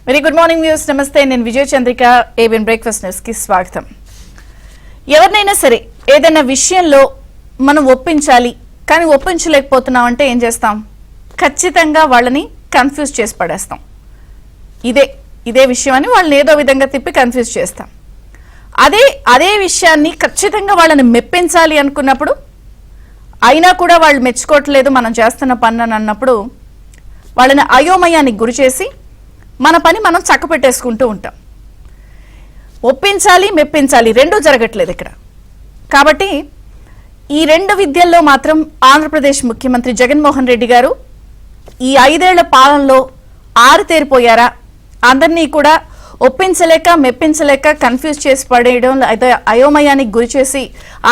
Very good morning news. నమస్తే, నేను విజయ Chandrika. ABN breakfast news కి స్వాగతం. ఎవరినైనా సరే ఏదైనా విషయంలో మనం ఒప్పించాలి, కానీ ఒప్పించలేకపోతున్నాం అంటే ఏం చేస్తాం? ఖచ్చితంగా వాళ్ళని కన్ఫ్యూజ్ చేసి పడేస్తాం. ఇదే విషయం అని వాళ్ళని ఏదో విధంగా తిప్పి కన్ఫ్యూజ్ చేస్తాం. అదే విషయాన్ని ఖచ్చితంగా వాళ్ళని మెప్పించాలి అనుకున్నప్పుడు, అయినా కూడా వాళ్ళు మెచ్చుకోవట్లేదు మనం చేస్తున్న పని అని అన్నప్పుడు వాళ్ళని అయోమయానికి గురి చేసి మన పని మనం చక్కపెట్టేసుకుంటూ ఉంటాం. ఒప్పించాలి, మెప్పించాలి రెండూ జరగట్లేదు ఇక్కడ. కాబట్టి ఈ రెండు విద్యల్లో మాత్రం ఆంధ్రప్రదేశ్ ముఖ్యమంత్రి జగన్మోహన్ రెడ్డి గారు ఈ 5 ఏళ్ల పాలనలో ఆరితేరిపోయారా? అందరినీ కూడా ఒప్పించలేక, మెప్పించలేక కన్ఫ్యూజ్ చేసి పడేయడం, అయోమయానికి గురి చేసి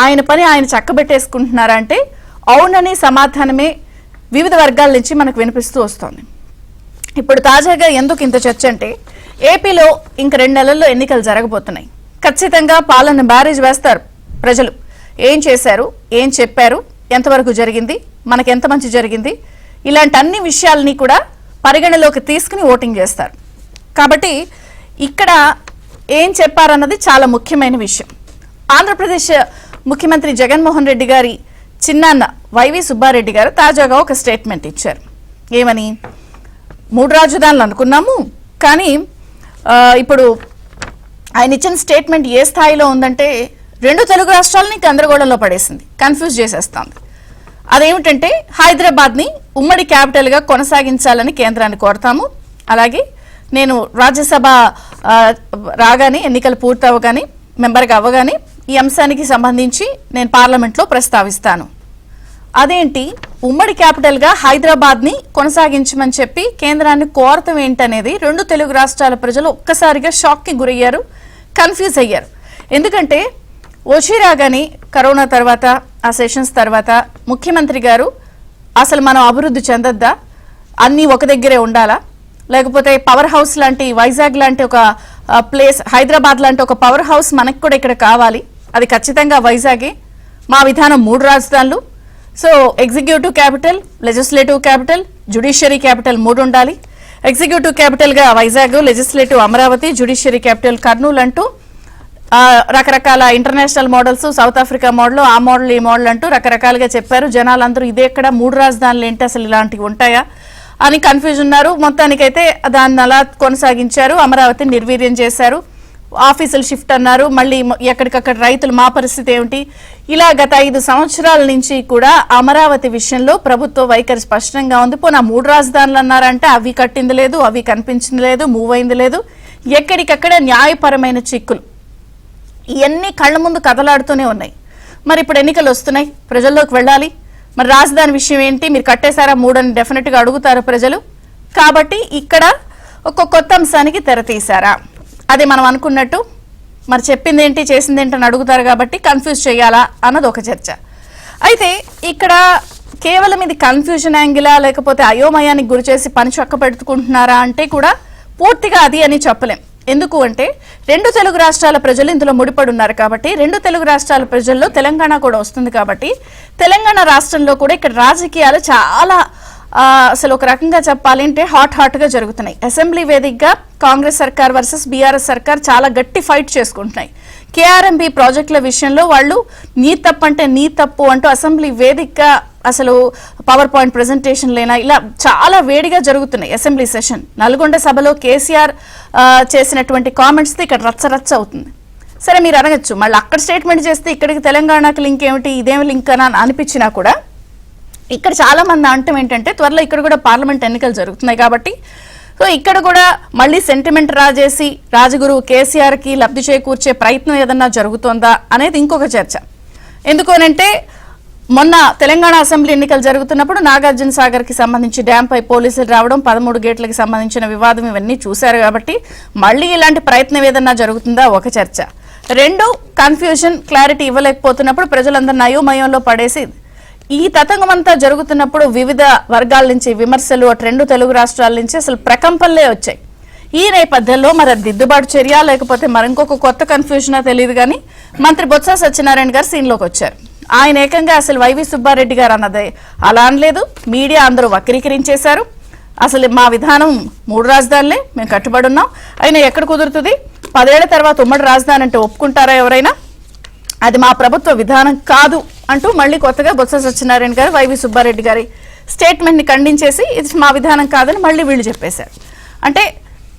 ఆయన పని ఆయన చక్కబెట్టేసుకుంటున్నారా అంటే అవునని సమాధానమే వివిధ వర్గాల నుంచి మనకు వినిపిస్తూ వస్తోంది. ఇప్పుడు తాజాగా ఎందుకు ఇంత చర్చ అంటే, ఏపీలో ఇంక 2 నెలల్లో ఎన్నికలు జరగబోతున్నాయి. ఖచ్చితంగా పాలన బ్యారేజ్ వేస్తారు ప్రజలు. ఏం చేశారు, ఏం చెప్పారు, ఎంతవరకు జరిగింది, మనకు ఎంత మంచి జరిగింది, ఇలాంటి అన్ని విషయాలని కూడా పరిగణలోకి తీసుకుని ఓటింగ్ చేస్తారు. కాబట్టి ఇక్కడ ఏం చెప్పారన్నది చాలా ముఖ్యమైన విషయం. ఆంధ్రప్రదేశ్ ముఖ్యమంత్రి జగన్మోహన్ రెడ్డి గారి చిన్నాన్న వైవి సుబ్బారెడ్డి గారు తాజాగా ఒక స్టేట్మెంట్ ఇచ్చారు. ఏమని? 3 రాజధానులు అనుకున్నాము, కానీ ఇప్పుడు ఆయన ఇచ్చిన స్టేట్మెంట్ ఏ స్థాయిలో ఉందంటే 2 తెలుగు రాష్ట్రాలని గందరగోళంలో పడేసింది, కన్ఫ్యూజ్ చేసేస్తుంది. అదేమిటంటే, హైదరాబాద్ని ఉమ్మడి క్యాపిటల్గా కొనసాగించాలని కేంద్రాన్ని కోరతాము. అలాగే నేను రాజ్యసభ రాగానే, ఎన్నికలు పూర్తవగానే, మెంబర్గా అవ్వగానే ఈ అంశానికి సంబంధించి నేను పార్లమెంట్లో ప్రస్తావిస్తాను. అదేంటి, ఉమ్మడి క్యాపిటల్గా హైదరాబాద్ని కొనసాగించమని చెప్పి కేంద్రాన్ని కోరతం ఏంటనేది 2 తెలుగు రాష్ట్రాల ప్రజలు ఒక్కసారిగా షాక్కి గురయ్యారు, కన్ఫ్యూజ్ అయ్యారు. ఎందుకంటే వచ్చి రాగానే కరోనా తర్వాత, ఆ సెషన్స్ తర్వాత ముఖ్యమంత్రి గారు అసలు మనం అభివృద్ధి చెందొద్దా, అన్నీ ఒక దగ్గరే ఉండాలా, లేకపోతే పవర్ హౌస్ లాంటి, వైజాగ్ లాంటి ఒక ప్లేస్, హైదరాబాద్ లాంటి ఒక పవర్ హౌస్ మనకు కూడా ఇక్కడ కావాలి, అది ఖచ్చితంగా వైజాగే, మా విధానం 3 రాజధానులు, so executive capital, legislative capital, judiciary capital 3 ఉండాలి, ఎగ్జిక్యూటివ్ క్యాపిటల్గా Vizag, legislative Amaravati, judiciary capital Kurnool అంటూ రకరకాల international models, south Africa model, ఆ మోడల్, ఈ మోడల్ అంటూ రకరకాలుగా చెప్పారు. జనాలందరూ ఇదే ఎక్కడ 3 రాజధానులు ఏంటి, అసలు ఇలాంటివి ఉంటాయా అని కన్ఫ్యూజ్ ఉన్నారు. మొత్తానికైతే దాన్ని అలా కొనసాగించారు, అమరావతిని నిర్వీర్యం చేశారు, ఆఫీసులు షిఫ్ట్ అన్నారు, మళ్ళీ ఎక్కడికక్కడ రైతులు మా పరిస్థితి ఏమిటి, ఇలా గత 5 సంవత్సరాల నుంచి కూడా అమరావతి విషయంలో ప్రభుత్వ వైఖరి స్పష్టంగా ఉంది. పోనా 3 రాజధానులు అన్నారంటే అవి కట్టింది లేదు, అవి కనిపించింది లేదు, మూవ్ అయింది లేదు, ఎక్కడికక్కడ న్యాయపరమైన చిక్కులు ఇవన్నీ కళ్ళ ముందు కదలాడుతూనే ఉన్నాయి. మరి ఇప్పుడు ఎన్నికలు వస్తున్నాయి, ప్రజల్లోకి వెళ్ళాలి, మరి రాజధాని విషయం ఏంటి, మీరు కట్టేశారా 3 అని డెఫినెట్గా అడుగుతారు ప్రజలు. కాబట్టి ఇక్కడ ఒక కొత్త అంశానికి తెరతీశారా, అది మనం అనుకున్నట్టు మరి చెప్పింది ఏంటి, చేసింది ఏంటి అని అడుగుతారు. కాబట్టి కన్ఫ్యూజ్ చేయాలా అన్నది ఒక చర్చ. అయితే ఇక్కడ కేవలం ఇది కన్ఫ్యూజన్ యాంగిలా, లేకపోతే అయోమయానికి గురి చేసి పని చక్క పెట్టుకుంటున్నారా అంటే కూడా పూర్తిగా అది అని చెప్పలేం. ఎందుకు అంటే 2 తెలుగు రాష్ట్రాల ప్రజలు ఇందులో ముడిపడి ఉన్నారు కాబట్టి, 2 తెలుగు రాష్ట్రాల ప్రజల్లో తెలంగాణ కూడా వస్తుంది కాబట్టి, తెలంగాణ రాష్ట్రంలో కూడా ఇక్కడ రాజకీయాలు చాలా అసలు ఒక రకంగా చెప్పాలి అంటే హాట్గా జరుగుతున్నాయి. అసెంబ్లీ వేదికగా కాంగ్రెస్ సర్కార్ వర్సెస్ బీఆర్ఎస్ సర్కార్ చాలా గట్టి ఫైట్ చేసుకుంటున్నాయి. కేఆర్ఎంబీ ప్రాజెక్టుల విషయంలో వాళ్ళు నీ తప్పు అంటే నీ తప్పు అంటూ అసెంబ్లీ వేదికగా అసలు పవర్ పాయింట్ ప్రెజెంటేషన్ లేనా, ఇలా చాలా వేడిగా జరుగుతున్నాయి అసెంబ్లీ సెషన్. నల్గొండ సభలో కేసీఆర్ చేసినటువంటి కామెంట్స్తో ఇక్కడ రచ్చరచ్చ అవుతుంది. సరే, మీరు అడగచ్చు మళ్ళీ అక్కడ స్టేట్మెంట్ చేస్తే ఇక్కడికి తెలంగాణకు లింక్ ఏమిటి, ఇదేమి లింక్ అని అనిపించినా కూడా ఇక్కడ చాలా మంది అంటం ఏంటంటే త్వరలో ఇక్కడ కూడా పార్లమెంట్ ఎన్నికలు జరుగుతున్నాయి కాబట్టి, సో ఇక్కడ కూడా మళ్ళీ సెంటిమెంట్ రాజేసి రాజగురువు కేసీఆర్కి లబ్ధి చేకూర్చే ప్రయత్నం ఏదన్నా జరుగుతోందా అనేది ఇంకొక చర్చ. ఎందుకు అనంటే, మొన్న తెలంగాణ అసెంబ్లీ ఎన్నికలు జరుగుతున్నప్పుడు నాగార్జున సాగర్కి సంబంధించి డ్యాంపై పోలీసులు రావడం, 13 గేట్లకి సంబంధించిన వివాదం ఇవన్నీ చూశారు కాబట్టి మళ్ళీ ఇలాంటి ప్రయత్నం ఏదన్నా జరుగుతుందా ఒక చర్చ. 2 కన్ఫ్యూజన్, క్లారిటీ ఇవ్వలేకపోతున్నప్పుడు ప్రజలందరినీ అయోమయంలో పడేసి ఈ తతంగమంతా జరుగుతున్నప్పుడు వివిధ వర్గాల నుంచి విమర్శలు, 2 తెలుగు రాష్ట్రాల నుంచి అసలు ప్రకంపనలే వచ్చాయి. ఈ నేపథ్యంలో మరి దిద్దుబాటు చర్య లేకపోతే మరింకొక కొత్త కన్ఫ్యూజనా తెలియదు కానీ మంత్రి బొత్స సత్యనారాయణ గారు సీన్లోకి వచ్చారు. ఆయన ఏకంగా అసలు వైవి సుబ్బారెడ్డి గారు అన్నదే అలా అనలేదు, మీడియా అందరూ వక్రీకరించేశారు. అసలు మా విధానం 3 రాజధానులే, మేము కట్టుబడి ఉన్నాం, అయినా ఎక్కడ కుదురుతుంది, 10 ఏళ్ల తర్వాత ఉమ్మడి రాజధాని అంటే ఒప్పుకుంటారా ఎవరైనా, అది మా ప్రభుత్వ విధానం కాదు అంటూ మళ్ళీ కొత్తగా బొత్స సత్యనారాయణ గారు వైవి సుబ్బారెడ్డి గారి స్టేట్మెంట్ని ఖండించేసి ఇది మా విధానం కాదని మళ్ళీ వీళ్ళు చెప్పేశారు. అంటే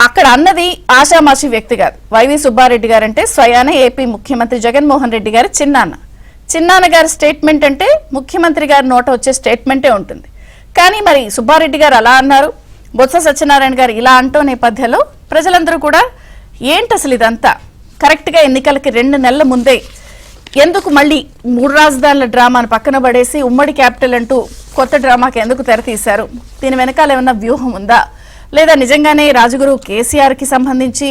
అక్కడ అన్నది ఆషామాషి వ్యక్తి కాదు. వైవి సుబ్బారెడ్డి గారు అంటే స్వయాన ఏపీ ముఖ్యమంత్రి జగన్మోహన్ రెడ్డి గారి చిన్నాన్న గారి స్టేట్మెంట్ అంటే ముఖ్యమంత్రి గారి నోట వచ్చే స్టేట్మెంటే ఉంటుంది. కానీ మరి సుబ్బారెడ్డి గారు అలా అన్నారు, బొత్స సత్యనారాయణ గారు ఇలా అంటూ నేపథ్యంలో ప్రజలందరూ కూడా ఏంటి అసలు ఇదంతా, కరెక్ట్గా ఎన్నికలకి 2 నెలల ముందే ఎందుకు మళ్ళీ 3 రాజధానుల డ్రామాను పక్కన పడేసి ఉమ్మడి క్యాపిటల్ అంటూ కొత్త డ్రామాకి ఎందుకు తెర తీశారు, దీని వెనకాల ఏమన్నా వ్యూహం ఉందా, లేదా నిజంగానే రాజగురు కేసీఆర్కి సంబంధించి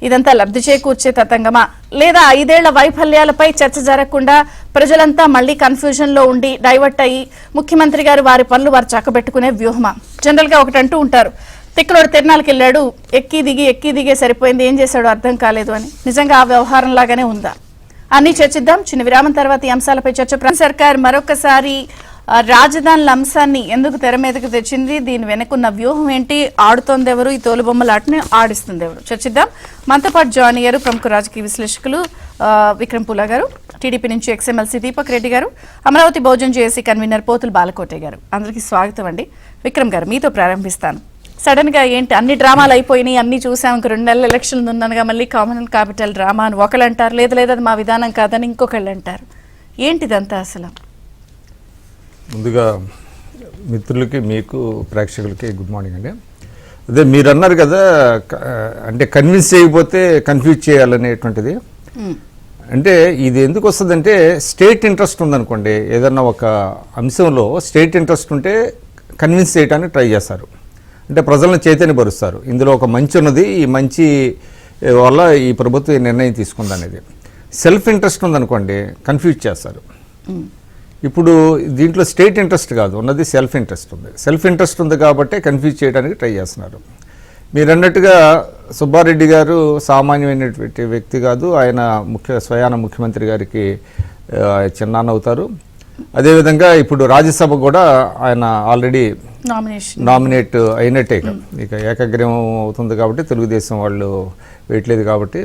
ఇదంతా లబ్ధి చేకూర్చే తతంగమా, లేదా 5 ఏళ్ల వైఫల్యాలపై చర్చ జరగకుండా ప్రజలంతా మళ్ళీ కన్ఫ్యూజన్లో ఉండి డైవర్ట్ అయ్యి ముఖ్యమంత్రి గారు వారి పనులు వారు చక్కబెట్టుకునే వ్యూహమా? జనరల్గా ఒకటి అంటూ ఉంటారు, తిక్కలోడు తిరణాలకు వెళ్ళాడు, ఎక్కి దిగే సరిపోయింది, ఏం చేశాడో అర్థం కాలేదు అని. నిజంగా ఆ వ్యవహారం లాగానే ఉందా? అన్ని చర్చిద్దాం. చిన్న విరామం తర్వాత ఈ అంశాలపై చర్చ. సర్కార్ మరొకసారి రాజధానుల అంశాన్ని ఎందుకు తెర మీదకు తెచ్చింది, దీని వెనుకున్న వ్యూహం ఏంటి, ఆడుతోంది ఎవరు, ఈ తోలుబొమ్మల ఆటని ఆడిస్తుంది ఎవరు, చర్చిద్దాం. మనతో పాటు జాయిన్ అయ్యారు ప్రముఖ రాజకీయ విశ్లేషకులు విక్రమ్ పూలా గారు, టీడీపీ నుంచి ఎక్స్ఎమ్మెల్సీ దీపక్ రెడ్డి గారు, అమరావతి బహుజన్ జేఏసీ కన్వీనర్ పోతుల బాలకోటే గారు. అందరికీ స్వాగతం అండి. విక్రమ్ గారు, మీతో ప్రారంభిస్తాను. సడన్ గా ఏంటి అన్ని డ్రామాలు అయిపోయినాయి, అన్ని చూసాం, ఇంక 2 నెలల ఎలక్షన్లు ఉందనగా మళ్ళీ కామన్ క్యాపిటల్ డ్రామా అని ఒకళ్ళు అంటారు, లేదు అది మా విధానం కాదని ఇంకొకళ్ళు అంటారు, ఏంటిదంతా అసలు? ముందుగా మిత్రులకి, మీకు ప్రేక్షకులకి గుడ్ మార్నింగ్ అండి. అదే మీరు అన్నారు కదా, అంటే కన్విన్స్ చేయకపోతే కన్ఫ్యూజ్ చేయాలనేటువంటిది. అంటే ఇది ఎందుకు వస్తుందంటే, స్టేట్ ఇంట్రెస్ట్ ఉందనుకోండి, ఏదన్నా ఒక అంశంలో స్టేట్ ఇంట్రెస్ట్ ఉంటే కన్విన్స్ చేయడానికి ట్రై చేస్తారు, అంటే ప్రజలను చైతన్యపరుస్తారు. ఇందులో ఒక మంచి ఉన్నది, ఈ మంచి వల్ల ఈ ప్రభుత్వం ఈ నిర్ణయం తీసుకుంది అనేది. సెల్ఫ్ ఇంట్రెస్ట్ ఉందనుకోండి, కన్ఫ్యూజ్ చేస్తారు. ఇప్పుడు దీంట్లో స్టేట్ ఇంట్రెస్ట్ కాదు ఉన్నది, సెల్ఫ్ ఇంట్రెస్ట్ ఉంది. సెల్ఫ్ ఇంట్రెస్ట్ ఉంది కాబట్టి కన్ఫ్యూజ్ చేయడానికి ట్రై చేస్తున్నారు. మీరు అన్నట్టుగా సుబ్బారెడ్డి గారు సామాన్యమైనటువంటి వ్యక్తి కాదు, ఆయన స్వయాన ముఖ్యమంత్రి గారికి చిన్నాన్న అవుతారు. అదేవిధంగా ఇప్పుడు రాజ్యసభ కూడా ఆయన ఆల్రెడీ నామినేట్ అయినట్టే. ఇక ఏకగ్రీవం అవుతుంది కాబట్టి తెలుగుదేశం వాళ్ళు వేయట్లేదు కాబట్టి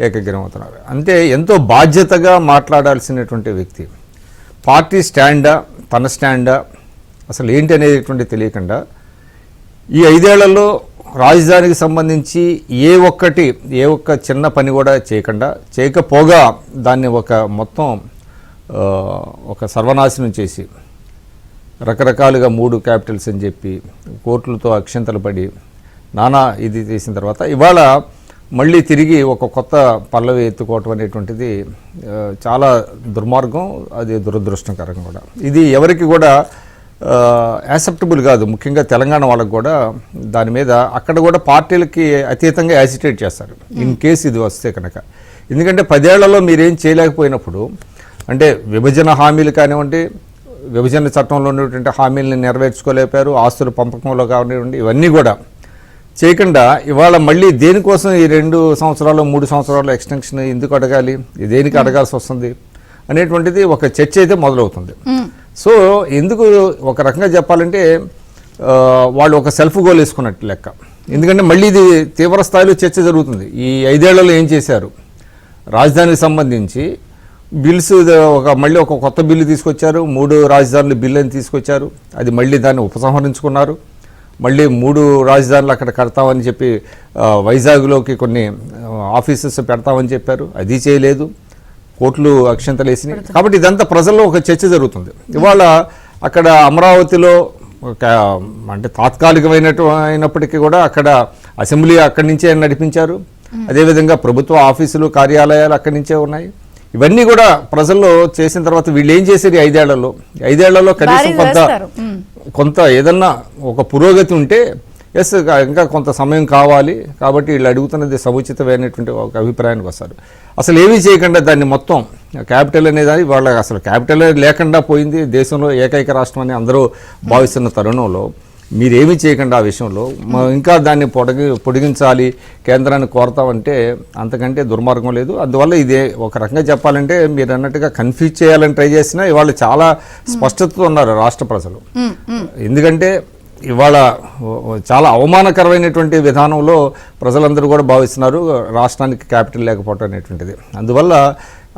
ఏకగ్రీవం అవుతున్నారు. అంటే ఎంతో బాధ్యతగా మాట్లాడాల్సినటువంటి వ్యక్తి, పార్టీ స్టాండా తన స్టాండా అసలు ఏంటి అనేటువంటి తెలియకుండా ఈ 5 ఏళ్లలో రాజధానికి సంబంధించి ఏ ఒక్క చిన్న పని కూడా చేయకపోగా దాన్ని మొత్తం ఒక సర్వనాశనం చేసి రకరకాలుగా 3 క్యాపిటల్స్ అని చెప్పి కోర్టులతో అక్షంతలు పడి నానా ఇది చేసిన తర్వాత ఇవాళ మళ్ళీ తిరిగి ఒక కొత్త పల్లవి ఎత్తుకోవటం అనేటువంటిది చాలా దుర్మార్గం, అది దురదృష్టకరం కూడా. ఇది ఎవరికి కూడా యాక్సెప్టబుల్ కాదు, ముఖ్యంగా తెలంగాణ వాళ్ళకు కూడా. దాని మీద అక్కడ కూడా పార్టీలకి అతీతంగా యాజిటేట్ చేస్తారు ఇన్ కేసు ఇది వస్తే కనుక. ఎందుకంటే 10 ఏళ్లలో మీరేం చేయలేకపోయినప్పుడు, అంటే విభజన హామీలు కానివ్వండి, విభజన చట్టంలో ఉన్నటువంటి హామీలను నెరవేర్చుకోలేపారు, ఆస్తుల పంపకంలో కానివ్వండి, ఇవన్నీ కూడా చేయకుండా ఇవాళ మళ్ళీ దేనికోసం ఈ 2 సంవత్సరాలు 3 సంవత్సరాలు ఎక్స్టెన్షన్ ఎందుకు అడగాలి, దేనికి అడగాల్సి వస్తుంది అనేటువంటిది ఒక చర్చ అయితే మొదలవుతుంది. సో ఎందుకు ఒక రకంగా చెప్పాలంటే వాళ్ళు ఒక సెల్ఫ్ గోల్ వేసుకున్నట్టు లెక్క. ఎందుకంటే మళ్ళీ ఇది తీవ్ర స్థాయిలో చర్చ జరుగుతుంది. ఈ 5 ఏళ్లలో ఏం చేశారు, రాజధానికి సంబంధించి బిల్స్ మళ్ళీ ఒక కొత్త బిల్లు తీసుకొచ్చారు, 3 రాజధానుల బిల్లు అని తీసుకొచ్చారు, అది మళ్ళీ దాన్ని ఉపసంహరించుకున్నారు. మళ్ళీ 3 రాజధానులు అక్కడ కడతామని చెప్పి వైజాగ్లోకి కొన్ని ఆఫీసెస్ పెడతామని చెప్పారు, అది చేయలేదు, కోర్టులు అక్షంతలు వేసినాయి. కాబట్టి ఇదంతా ప్రజల్లో ఒక చర్చ జరుగుతుంది. ఇవాళ అక్కడ అమరావతిలో అంటే తాత్కాలికమైనప్పటికీ కూడా అక్కడ అసెంబ్లీ అక్కడి నుంచే నడిపించారు, అదేవిధంగా ప్రభుత్వ ఆఫీసులు కార్యాలయాలు అక్కడి నుంచే ఉన్నాయి. ఇవన్నీ కూడా ప్రజల్లో చేసిన తర్వాత వీళ్ళు ఏం చేసేది 5 ఏళ్లలో కనీసం కొంత ఏదన్నా ఒక పురోగతి ఉంటే ఇంకా కొంత సమయం కావాలి కాబట్టి వీళ్ళు అడుగుతున్నది సముచితమైనటువంటి ఒక అభిప్రాయానికి వస్తారు. అసలు ఏమీ చేయకుండా దాన్ని మొత్తం క్యాపిటల్ అనేది వాళ్ళ అసలు క్యాపిటల్ లేకుండా పోయింది, దేశంలో ఏకైక రాష్ట్రం అని అందరూ భావిస్తున్న తరుణంలో మీరేమీ చేయకుండా ఆ విషయంలో ఇంకా దాన్ని పొడిగించాలి, కేంద్రాన్ని కోరతామంటే అంతకంటే దుర్మార్గం లేదు. అందువల్ల ఇదే ఒక రకంగా చెప్పాలంటే మీరు అన్నట్టుగా కన్ఫ్యూజ్ చేయాలని ట్రై చేసినా ఇవాళ చాలా స్పష్టతతో ఉన్నారు రాష్ట్ర ప్రజలు. ఎందుకంటే ఇవాళ చాలా అవమానకరమైనటువంటి విధానంలో ప్రజలందరూ కూడా భావిస్తున్నారు రాష్ట్రానికి క్యాపిటల్ లేకపోవటం అనేటువంటిది. అందువల్ల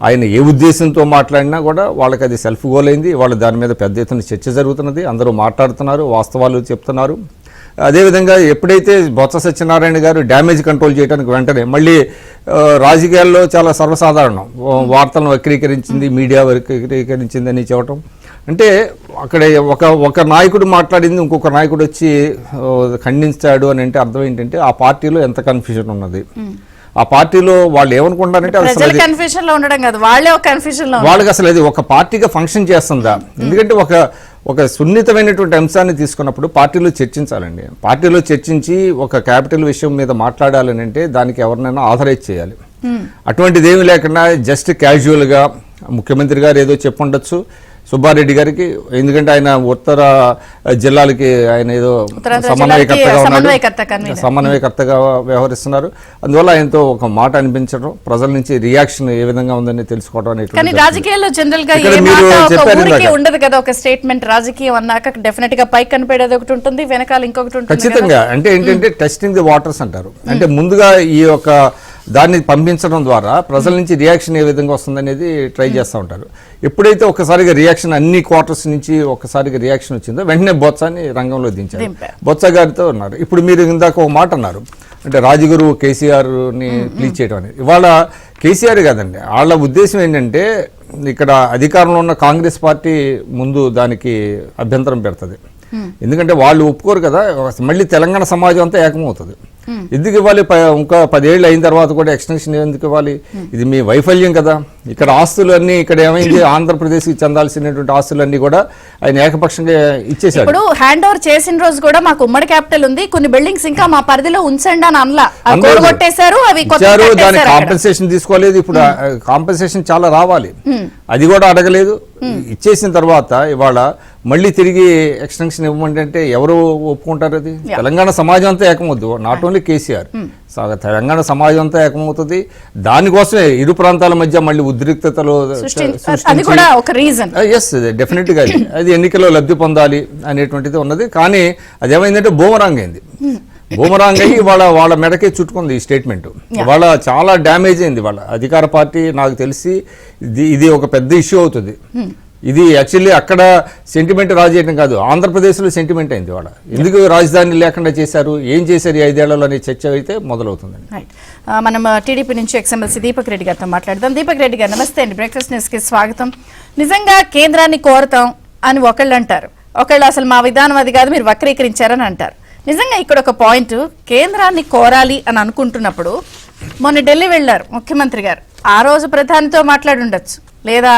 ఆయన ఏ ఉద్దేశంతో మాట్లాడినా కూడా వాళ్ళకి అది సెల్ఫ్ గోల్ అయింది. వాళ్ళు దాని మీద పెద్ద ఎత్తున చర్చ జరుగుతున్నది, అందరూ మాట్లాడుతున్నారు, వాస్తవాలు చెప్తున్నారు. అదేవిధంగా ఎప్పుడైతే బొత్స సత్యనారాయణ గారు డ్యామేజ్ కంట్రోల్ చేయడానికి వెంటనే మళ్ళీ రాజకీయాల్లో చాలా సర్వసాధారణం వార్తలను వక్రీకరించింది, మీడియా వక్రీకరించింది అని చెప్పటం. అంటే అక్కడ ఒక నాయకుడు మాట్లాడింది ఇంకొక నాయకుడు వచ్చి ఖండించాడు అని అంటే అర్థం ఏంటంటే ఆ పార్టీలో ఎంత కన్ఫ్యూజన్ ఉన్నది, ఆ పార్టీలో వాళ్ళు ఏమనుకుంటారంటే వాళ్ళకి అసలు అది ఒక పార్టీగా ఫంక్షన్ చేస్తుందా. ఎందుకంటే ఒక సున్నితమైనటువంటి అంశాన్ని తీసుకున్నప్పుడు పార్టీలో చర్చించాలండి. పార్టీలో చర్చించి ఒక క్యాపిటల్ విషయం మీద మాట్లాడాలని అంటే దానికి ఎవరినైనా ఆథరైజ్ చేయాలి. అటువంటిది ఏమీ లేకుండా జస్ట్ క్యాజువల్గా ముఖ్యమంత్రి గారు ఏదో చెప్పుండొచ్చు సుబ్బారెడ్డి గారికి, ఎందుకంటే ఆయన ఉత్తర జిల్లాలకి ఆయన ఏదో సమన్వయకర్తగా వ్యవహరిస్తున్నారు. అందువల్ల ఆయనతో ఒక మాట అనిపించడం, ప్రజల నుంచి రియాక్షన్ ఏ విధంగా ఉందని తెలుసుకోవడం అనేది. రాజకీయాల్లో జనరల్ గా ఉండదు కదా ఒక స్టేట్మెంట్. రాజకీయం అన్నాక డెఫినెట్ గా పైకి కనిపెట్టేది ఒకటి ఉంటుంది, వెనకాల ఇంకొకటి ఉంటుంది ఖచ్చితంగా. అంటే ఏంటంటే టెస్టింగ్ ది వాటర్స్ అంటారు. అంటే ముందుగా ఈ యొక్క దాన్ని పంపించడం ద్వారా ప్రజల నుంచి రియాక్షన్ ఏ విధంగా వస్తుందనేది ట్రై చేస్తూ ఉంటారు. ఎప్పుడైతే ఒకసారిగా రియాక్షన్ అన్ని క్వార్టర్స్ నుంచి ఒకసారిగా రియాక్షన్ వచ్చిందో వెంటనే బొత్సాని రంగంలో దించారు. బొత్స గారితో ఉన్నారు. ఇప్పుడు మీరు ఇందాక ఒక మాట అన్నారు, అంటే రాజగురు కేసీఆర్ని ప్లీజ్ చేయడం అనేది. ఇవాళ కేసీఆర్ కాదండి, వాళ్ళ ఉద్దేశం ఏంటంటే ఇక్కడ అధికారంలో ఉన్న కాంగ్రెస్ పార్టీ ముందు దానికి అభ్యంతరం పెడుతుంది. ఎందుకంటే వాళ్ళు ఒప్పుకోరు కదా, మళ్ళీ తెలంగాణ సమాజం అంతా ఏకమవుతుంది. ఎందుకు ఇవ్వాలి? ఇంకా 10 ఏళ్ళు అయిన తర్వాత కూడా ఎక్స్టెన్షన్ ఎందుకు ఇవ్వాలి? ఇది మీ వైఫల్యం కదా. ఇక్కడ ఆస్తులన్నీ ఇక్కడ ఏమైంది, ఆంధ్రప్రదేశ్కి చెందాల్సినటువంటి ఆస్తులన్నీ కూడా ఆయన ఏకపక్షంగా ఇచ్చేసాడు. ఇప్పుడు హ్యాండ్ ఓవర్ చేసిన రోజు కూడా మాకు ఉమ్మడి క్యాపిటల్ ఉంది, కొన్ని బిల్డింగ్స్ ఇంకా మా పరిధిలో ఉంచండి అని అనలా, కొట్టేశారు. అవి దానికి కాంపెన్సేషన్ తీసుకోలేదు. ఇప్పుడు కాంపెన్సేషన్ చాలా రావాలి, అది కూడా అడగలేదు. ఇచ్చేసిన తర్వాత ఇవాళ మళ్ళీ తిరిగి ఎక్స్టెన్షన్ ఇవ్వమంటే ఎవరు ఒప్పుకుంటారు? అది తెలంగాణ సమాజం అంతా ఏకమవుద్దు, నాట్ ఓన్లీ కేసీఆర్, తెలంగాణ సమాజం అంతా ఏకమవుతుంది. దానికోసమే ఇరు ప్రాంతాల మధ్య మళ్ళీ ఉద్రిక్తతలు డెఫినెట్ గా అది ఎన్నికల్లో లబ్ధి పొందాలి అనేటువంటిది ఉన్నది. కానీ అదేమైందంటే బూమరాంగ్ అయింది. బూమరాంగ్ అయ్యి వాళ్ళ మెడకే చుట్టుకుంది ఈ స్టేట్మెంట్. వాళ్ళ చాలా డ్యామేజ్ అయింది. వాళ్ళ అధికార పార్టీ నాకు తెలిసి ఇది ఒక పెద్ద ఇష్యూ అవుతుంది. ఇది యాక్చువల్లీ అక్కడ సెంటిమెంట్ రాజేయడం కాదు, ఆంధ్రప్రదేశ్లో సెంటిమెంట్ అయింది. వాళ్ళ ఎందుకు రాజధాని లేకుండా చేశారు, ఏం చేశారు ఈ 5 ఏళ్లలో అనే చర్చ అయితే మొదలవుతుందండి. మనం టీడీపీ నుంచి ఎక్స్ఎమ్మెల్సీ దీపక్ రెడ్డి గారితో మాట్లాడదాం. దీపక్ రెడ్డి గారు నమస్తే అండి, బ్రేక్ఫాస్ట్ న్యూస్ కి స్వాగతం. నిజంగా కేంద్రాన్ని కోరతాం అని ఒకళ్ళు అంటారు, ఒకళ్ళు అసలు మా విధానం అది కాదు మీరు వక్రీకరించారని అంటారు. నిజంగా ఇక్కడ ఒక పాయింట్, కేంద్రాన్ని కోరాలి అని అనుకుంటున్నప్పుడు మొన్న ఢిల్లీ వెళ్లారు ముఖ్యమంత్రి గారు, ఆ రోజు ప్రధానితో మాట్లాడి ఉండొచ్చు, లేదా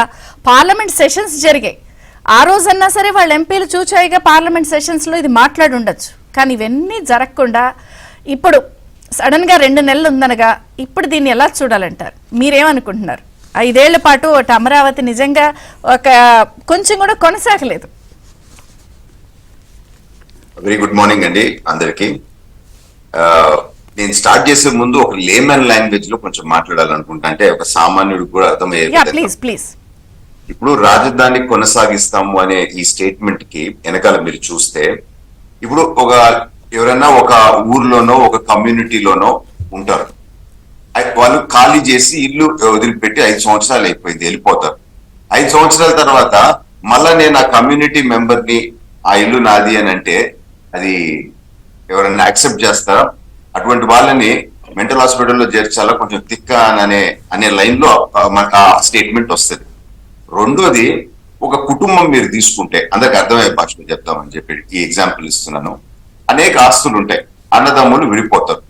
పార్లమెంట్ సెషన్స్ జరిగాయి ఆ రోజన్నా సరే వాళ్ళ ఎంపీలు చూచాయిగా పార్లమెంట్ సెషన్స్లో ఇది మాట్లాడి ఉండొచ్చు. కానీ ఇవన్నీ జరగకుండా ఇప్పుడు సడన్గా 2 నెలలు ఉందనగా ఇప్పుడు దీన్ని ఎలా చూడాలంటారు? మీరేమనుకుంటున్నారు? 5 ఏళ్ల పాటు అటు అమరావతి నిజంగా ఒక కొంచెం కూడా కొనసాగలేదు. వెరీ గుడ్ మార్నింగ్ అండి అందరికి. నేను స్టార్ట్ చేసే ముందు ఒక లేమన్ లాంగ్వేజ్ లో కొంచెం మాట్లాడాలనుకుంటా, అంటే ఒక సామాన్యుడికి కూడా అర్థమయ్యే. ఇప్పుడు రాజధాని కొనసాగిస్తాము అనే ఈ స్టేట్మెంట్ కి వెనకాల మీరు చూస్తే, ఇప్పుడు ఎవరైనా ఒక ఊర్లోనో ఒక కమ్యూనిటీలోనో ఉంటారు, వాళ్ళు ఖాళీ చేసి ఇల్లు వదిలిపెట్టి 5 సంవత్సరాలు అయిపోయింది, వెళ్ళిపోతారు. 5 సంవత్సరాల తర్వాత మళ్ళా నేను ఆ కమ్యూనిటీ మెంబర్ ని ఆ ఇల్లు నాది అని అంటే అది ఎవరైనా యాక్సెప్ట్ చేస్తారా? అటువంటి వాళ్ళని మెంటల్ హాస్పిటల్లో చేర్చాలా, కొంచెం తిక్క అనే లైన్ లో మనకు ఆ స్టేట్మెంట్ వస్తుంది. రెండోది, ఒక కుటుంబం మీరు తీసుకుంటే అందరికి అర్థమయ్యే భాషలో చెప్తామని చెప్పి ఈ ఎగ్జాంపుల్ ఇస్తున్నాను. అనేక ఆస్తులు ఉంటాయి, అన్నదమ్ములు విడిపోతారు.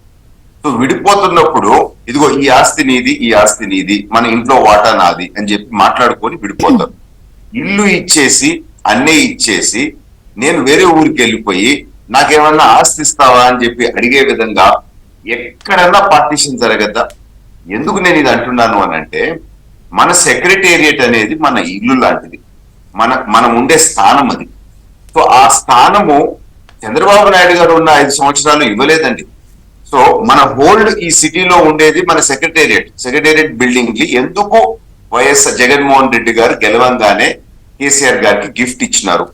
సో విడిపోతున్నప్పుడు ఇదిగో ఈ ఆస్తి నీది, ఈ ఆస్తి నీది, మన ఇంట్లో వాటా నాది అని చెప్పి మాట్లాడుకొని విడిపోతారు. ఇల్లు ఇచ్చేసి అన్నీ ఇచ్చేసి నేను వేరే ఊరికి వెళ్ళిపోయి నాకేమన్నా ఆస్తి ఇస్తావా అని చెప్పి అడిగే విధంగా ఎక్కడన్నా పార్టీషన్ జరగద్దా? ఎందుకు నేను ఇది అంటున్నాను అని అంటే, మన సెక్రటేరియట్ అనేది మన ఇల్లు లాంటిది, మనం ఉండే స్థానం అది. సో ఆ స్థానము చంద్రబాబు నాయుడు గారు ఉన్న 5 సంవత్సరాలు ఇవ్వలేదండి. సో మన హోల్డ్ ఈ సిటీలో ఉండేది మన సెక్రటేరియట్ బిల్డింగ్ కి ఎందుకు వైఎస్ జగన్మోహన్ రెడ్డి గారు గెలవంగానే కేసీఆర్ గారికి గిఫ్ట్ ఇచ్చినారు.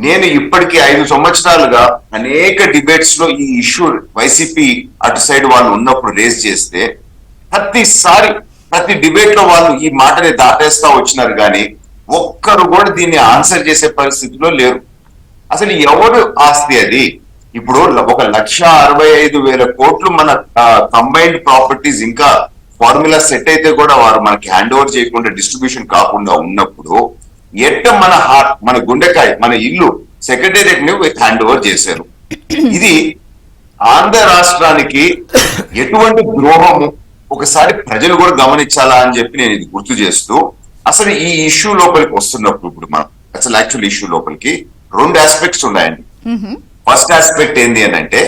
నేను ఇప్పటికీ 5 సంవత్సరాలుగా అనేక డిబేట్స్ లో ఈ ఇష్యూ వైసీపీ అటు సైడ్ వాళ్ళు ఉన్నప్పుడు రేజ్ చేస్తే ప్రతిసారి ప్రతి డిబేట్ లో వాళ్ళు ఈ మాటని దాటేస్తా వచ్చినారు కానీ ఒక్కరు కూడా దీన్ని ఆన్సర్ చేసే పరిస్థితిలో లేరు. అసలు ఎవరు ఆస్తి అది? ఇప్పుడు 1,65,000 కోట్లు మన కంబైన్డ్ ప్రాపర్టీస్ ఇంకా ఫార్ములా సెట్ అయితే కూడా వారు మనకి హ్యాండ్ ఓవర్ చేయకుండా డిస్ట్రిబ్యూషన్ కాకుండా ఉన్నప్పుడు ఎట్ట మన గుండెకాయ మన ఇల్లు సెక్రటేరియట్ ని హ్యాండ్ ఓవర్ చేశారు. ఇది ఆంధ్ర రాష్ట్రానికి ఎటువంటి ద్రోహము ఒకసారి ప్రజలు కూడా గమనించాలా అని చెప్పి నేను ఇది గుర్తు చేస్తూ, అసలు ఈ ఇష్యూ లోపలికి వస్తున్నప్పుడు ఇప్పుడు మనం అసలు యాక్చువల్ ఇష్యూ లోపలికి 2 ఆస్పెక్ట్స్ ఉన్నాయండి. ఫస్ట్ ఆస్పెక్ట్ ఏంది అని అంటే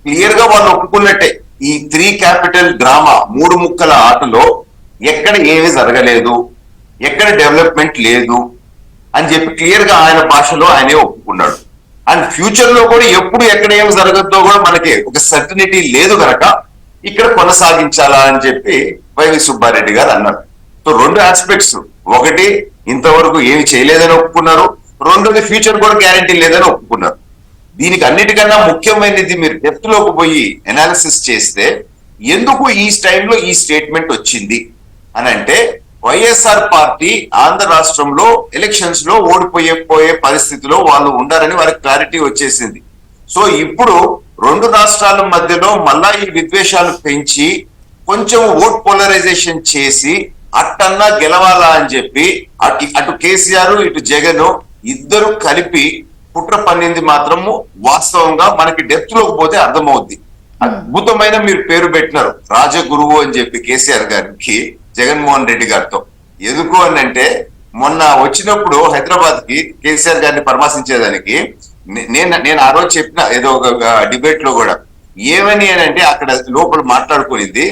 క్లియర్ గా వాళ్ళు ఒప్పుకున్నట్టే ఈ 3 క్యాపిటల్ డ్రామా 3 ముక్కల ఆటలో ఎక్కడ ఏమీ జరగలేదు, ఎక్కడ డెవలప్మెంట్ లేదు అని చెప్పి క్లియర్ గా ఆయన భాషలో ఆయనే ఒప్పుకున్నాడు. అండ్ ఫ్యూచర్ లో కూడా ఎప్పుడు ఎక్కడ ఏమి జరగద్దో కూడా మనకి ఒక సర్టనిటీ లేదు కనుక ఇక్కడ కొనసాగించాలా అని చెప్పి వైవి సుబ్బారెడ్డి గారు అన్నారు. సో 2 ఆస్పెక్ట్స్, ఒకటి ఇంతవరకు ఏమి చేయలేదని ఒప్పుకున్నారు, రెండోది ఫ్యూచర్ కూడా గ్యారంటీ లేదని ఒప్పుకున్నారు. దీనికి అన్నిటికన్నా ముఖ్యమైనది మీరు డెప్త్ లోకి పోయి అనాలిసిస్ చేస్తే ఎందుకు ఈ టైంలో ఈ స్టేట్మెంట్ వచ్చింది అని అంటే వైఎస్ఆర్ పార్టీ ఆంధ్ర రాష్ట్రంలో ఎలక్షన్స్ లో ఓడిపోయే పరిస్థితిలో వాళ్ళు ఉండారని వారికి క్లారిటీ వచ్చేసింది. సో ఇప్పుడు 2 రాష్ట్రాల మధ్యలో మళ్ళా ఈ విద్వేషాలు పెంచి కొంచెం ఓట్ పోలరైజేషన్ చేసి అట్టన్నా గెలవాలా అని చెప్పి అటు కేసీఆర్ ఇటు జగన్ ఇద్దరు కలిపి కుట్ర పన్నింది మాత్రము వాస్తవంగా మనకి డెప్త్ లోకి పోతే అర్థమవుద్ది. అద్భుతమైన మీరు పేరు పెట్టినారు రాజగురువు అని చెప్పి కేసీఆర్ గారికి జగన్మోహన్ రెడ్డి గారితో. ఎందుకు అని అంటే మొన్న వచ్చినప్పుడు హైదరాబాద్ కి కేసీఆర్ గారిని పరామర్శించేదానికి నేను ఆ రోజు చెప్పిన ఏదో ఒక డిబేట్ లో కూడా ఏమని అని అంటే అక్కడ లోపల మాట్లాడుకునేది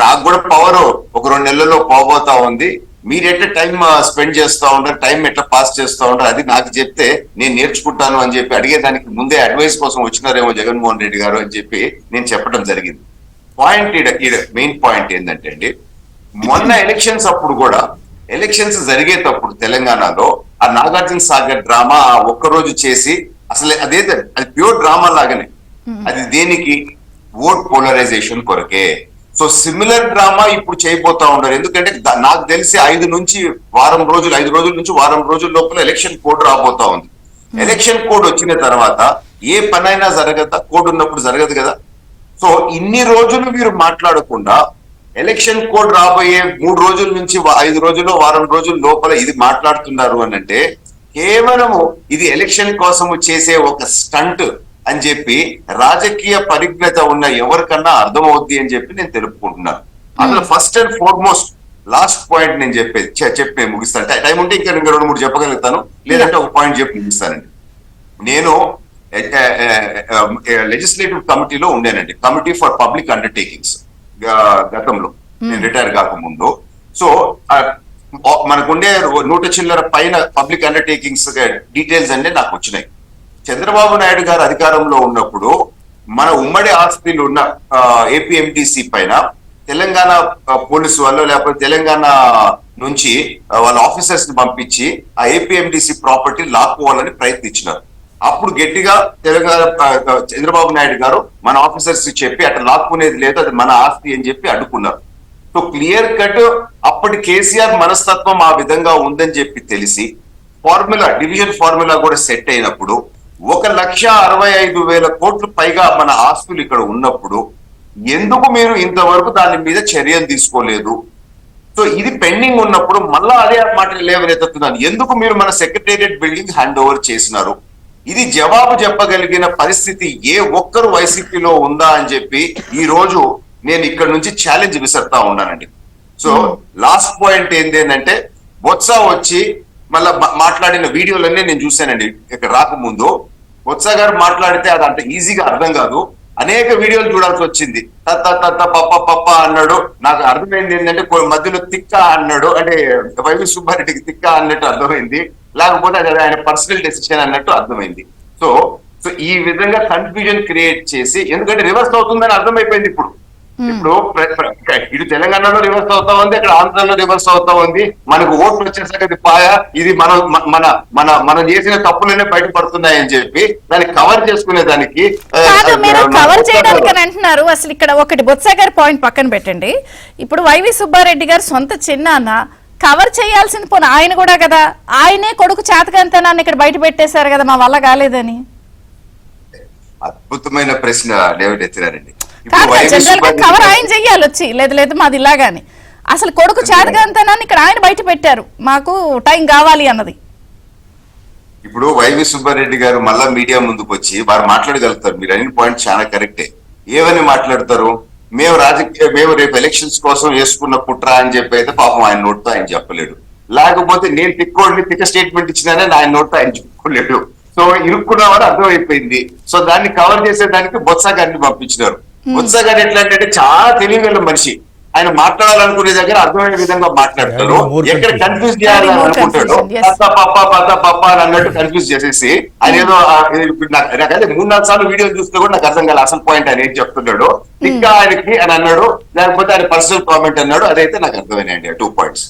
నాకు కూడా పవర్ ఒక 2 నెలల్లో పోబోతా ఉంది, మీరు ఎట్లా టైం స్పెండ్ చేస్తా ఉంటారు, టైం ఎట్లా పాస్ చేస్తా ఉంటారు, అది నాకు చెప్తే నేను నేర్చుకుంటాను అని చెప్పి అడిగేదానికి ముందే అడ్వైస్ కోసం వచ్చినారేమో జగన్మోహన్ రెడ్డి గారు అని చెప్పి నేను చెప్పడం జరిగింది. పాయింట్ మెయిన్ పాయింట్ ఏంటంటే అండి, మొన్న ఎలక్షన్స్ అప్పుడు కూడా ఎలక్షన్స్ జరిగేటప్పుడు తెలంగాణలో ఆ నాగార్జున సాగర్ డ్రామా ఒక్కరోజు చేసి అసలు అది ప్యూర్ డ్రామా లాగానే, అది దేనికి ఓట్ పోలరైజేషన్ కొరకే. సో సిమిలర్ డ్రామా ఇప్పుడు చేయబోతా ఉన్నారు. ఎందుకంటే నాకు తెలిసి 5 రోజుల నుంచి వారం రోజుల లోపల ఎలక్షన్ కోడ్ రాబోతా ఉంది. ఎలక్షన్ కోడ్ వచ్చిన తర్వాత ఏ పనైనా జరగదా, కోడ్ ఉన్నప్పుడు జరగదు కదా. సో ఇన్ని రోజులు మీరు మాట్లాడకుండా ఎలక్షన్ కోడ్ రాబోయే 3 రోజుల నుంచి 5 రోజుల్లో వారం రోజుల లోపల ఇది మాట్లాడుతున్నారు అని అంటే కేవలము ఇది ఎలక్షన్ కోసము చేసే ఒక స్టంట్ అని చెప్పి రాజకీయ పరిజ్ఞత ఉన్న ఎవరికన్నా అర్థమవుద్ది అని చెప్పి నేను తెలుపుకుంటున్నాను. అందులో first and foremost last point నేను చెప్పి ముగిస్తాను. టైం ఉంటే ఇంకా 2-3 చెప్పగలుగుతాను, లేదంటే ఒక పాయింట్ చెప్పి ముగిస్తానండి. నేను లెజిస్లేటివ్ కమిటీలో ఉండేనండి, కమిటీ ఫర్ పబ్లిక్ అండర్టేకింగ్స్ గతంలో నేను రిటైర్ కాకముందు. సో మనకుండే 100 చిల్లర పైన పబ్లిక్ అండర్టేకింగ్స్ డీటెయిల్స్ అన్నీ నాకు వచ్చినాయి. చంద్రబాబు నాయుడు గారు అధికారంలో ఉన్నప్పుడు మన ఉమ్మడి ఆస్తులు ఉన్న ఏపీఎండిసి పైన తెలంగాణ పోలీసు వాళ్ళు లేకపోతే తెలంగాణ నుంచి వాళ్ళ ఆఫీసర్స్ ని పంపించి ఆ ఏపీఎండిసి ప్రాపర్టీ లాక్కోవాలని ప్రయత్నించినారు. అప్పుడు గట్టిగా తెలంగాణ చంద్రబాబు నాయుడు గారు మన ఆఫీసర్స్ చెప్పి అట్లా లాక్కునేది లేదు, అది మన ఆస్తి అని చెప్పి అడ్డుకున్నారు. సో క్లియర్ కట్ అప్పటి కేసీఆర్ మనస్తత్వం ఆ విధంగా ఉందని చెప్పి తెలిసి డివిజన్ ఫార్ములా కూడా సెట్ అయినప్పుడు 1,65,000 కోట్లు పైగా మన ఆస్తులు ఇక్కడ ఉన్నప్పుడు ఎందుకు మీరు ఇంతవరకు దాని మీద చర్యలు తీసుకోలేదు? సో ఇది పెండింగ్ ఉన్నప్పుడు మళ్ళా అదే మాట లేవనెత్తుతున్నాను, ఎందుకు మీరు మన సెక్రటేరియట్ బిల్డింగ్ హ్యాండ్ ఓవర్ చేసినారు? ఇది జవాబు చెప్పగలిగిన పరిస్థితి ఏ ఒక్కరు వైసీపీలో ఉందా అని చెప్పి ఈ రోజు నేను ఇక్కడ నుంచి ఛాలెంజ్ విసరుతా ఉన్నానండి. సో లాస్ట్ పాయింట్ ఏంటంటే బొత్స వచ్చి మళ్ళా మాట్లాడిన వీడియోలన్నీ నేను చూశానండి. ఇక్కడ రాకముందు బొత్స గారు మాట్లాడితే అది అంత ఈజీగా అర్థం కాదు, అనేక వీడియోలు చూడాల్సి వచ్చింది. పప్ప అన్నాడు, నాకు అర్థమైంది ఏంటంటే మధ్యలో తిక్క అన్నాడు, అంటే వైవి సుబ్బారెడ్డికి తిక్క అన్నట్టు అర్థమైంది, లేకపోతే అది ఆయన పర్సనల్ డెసిషన్ అన్నట్టు అర్థమైంది. సో ఈ విధంగా కన్ఫ్యూజన్ క్రియేట్ చేసి, ఎందుకంటే రివర్స్ అవుతుందని అర్థమైపోయింది ఇప్పుడు. ఇప్పుడు ఇటు తెలంగాణలో రివర్స్ అవుతా ఉంది, అక్కడ ఆంధ్రలో రివర్స్ అవుతా ఉంది. మనకు ఓట్లు వచ్చేసరికి అది పాయ, ఇది మనం చేసిన తప్పులనే బయటపడుతున్నాయని చెప్పి దాన్ని కవర్ చేసుకునే దానికి కాదు, మీరు కవర్ చేయడానికి అని అంటున్నారు. అసలు ఇక్కడ ఒకటి బొత్స గారి పాయింట్ పక్కన పెట్టండి. ఇప్పుడు వైవి సుబ్బారెడ్డి గారు సొంత చిన్నాన్న కవర్ చేయాల్సిన పోనీ ఆయన కూడా కదా, ఆయనే కొడుకు చేతకంతనాన్ని ఇక్కడ బయట పెట్టేశారు కదా, మా వల్ల కాలేదని. అద్భుతమైన ప్రశ్న డేవిడ్ ఎత్తినారండి. జనరల్ గా కవర్ ఆయన చెయ్యాలి వచ్చి, లేదు మాది ఇలాగాని. అసలు కొడుకు చేతకంతనాన్ని ఇక్కడ ఆయన బయట పెట్టారు, మాకు టైం కావాలి అన్నది. ఇప్పుడు వైవి సుబ్బారెడ్డి గారు మళ్ళా మీడియా ముందుకు వచ్చి వారు మాట్లాడగలుగుతారు. మీరు అన్ని పాయింట్ చాలా కరెక్టే. ఏమని మాట్లాడతారు? మేము రేపు ఎలక్షన్స్ కోసం వేసుకున్న కుట్ర అని చెప్పి అయితే పాపం ఆయన నోట్తో ఆయన చెప్పలేడు. లేకపోతే నేను తిక్క స్టేట్మెంట్ ఇచ్చినానని ఆయన నోట్తో ఆయన చెప్పుకోలేడు. సో ఇరుక్కున్నామని అర్థమైపోయింది. సో దాన్ని కవర్ చేసేదానికి బొత్స గారిని పంపించినారు. బొత్స గారు ఎట్లా అంటే చాలా తెలివిగల మనిషి. ఆయన మాట్లాడాలనుకునే దగ్గర అర్థమైన విధంగా మాట్లాడతారు. ఎక్కడ కన్ఫ్యూజ్ చేయాలని అనుకుంటాడు పప్ప అని అన్నట్టు కన్ఫ్యూజ్ చేసేసి ఆయన ఏదో నాకైతే 3-4 సార్లు వీడియో చూస్తే కూడా నాకు అర్థం కాదు అసలు పాయింట్ ఆయన ఏం చెప్తున్నాడు. ఇంకా ఆయనకి అని అన్నాడు, లేకపోతే ఆయన పర్సనల్ కామెంట్ అన్నాడు. అదైతే నాకు అర్థమైనాయండి 2 పాయింట్స్.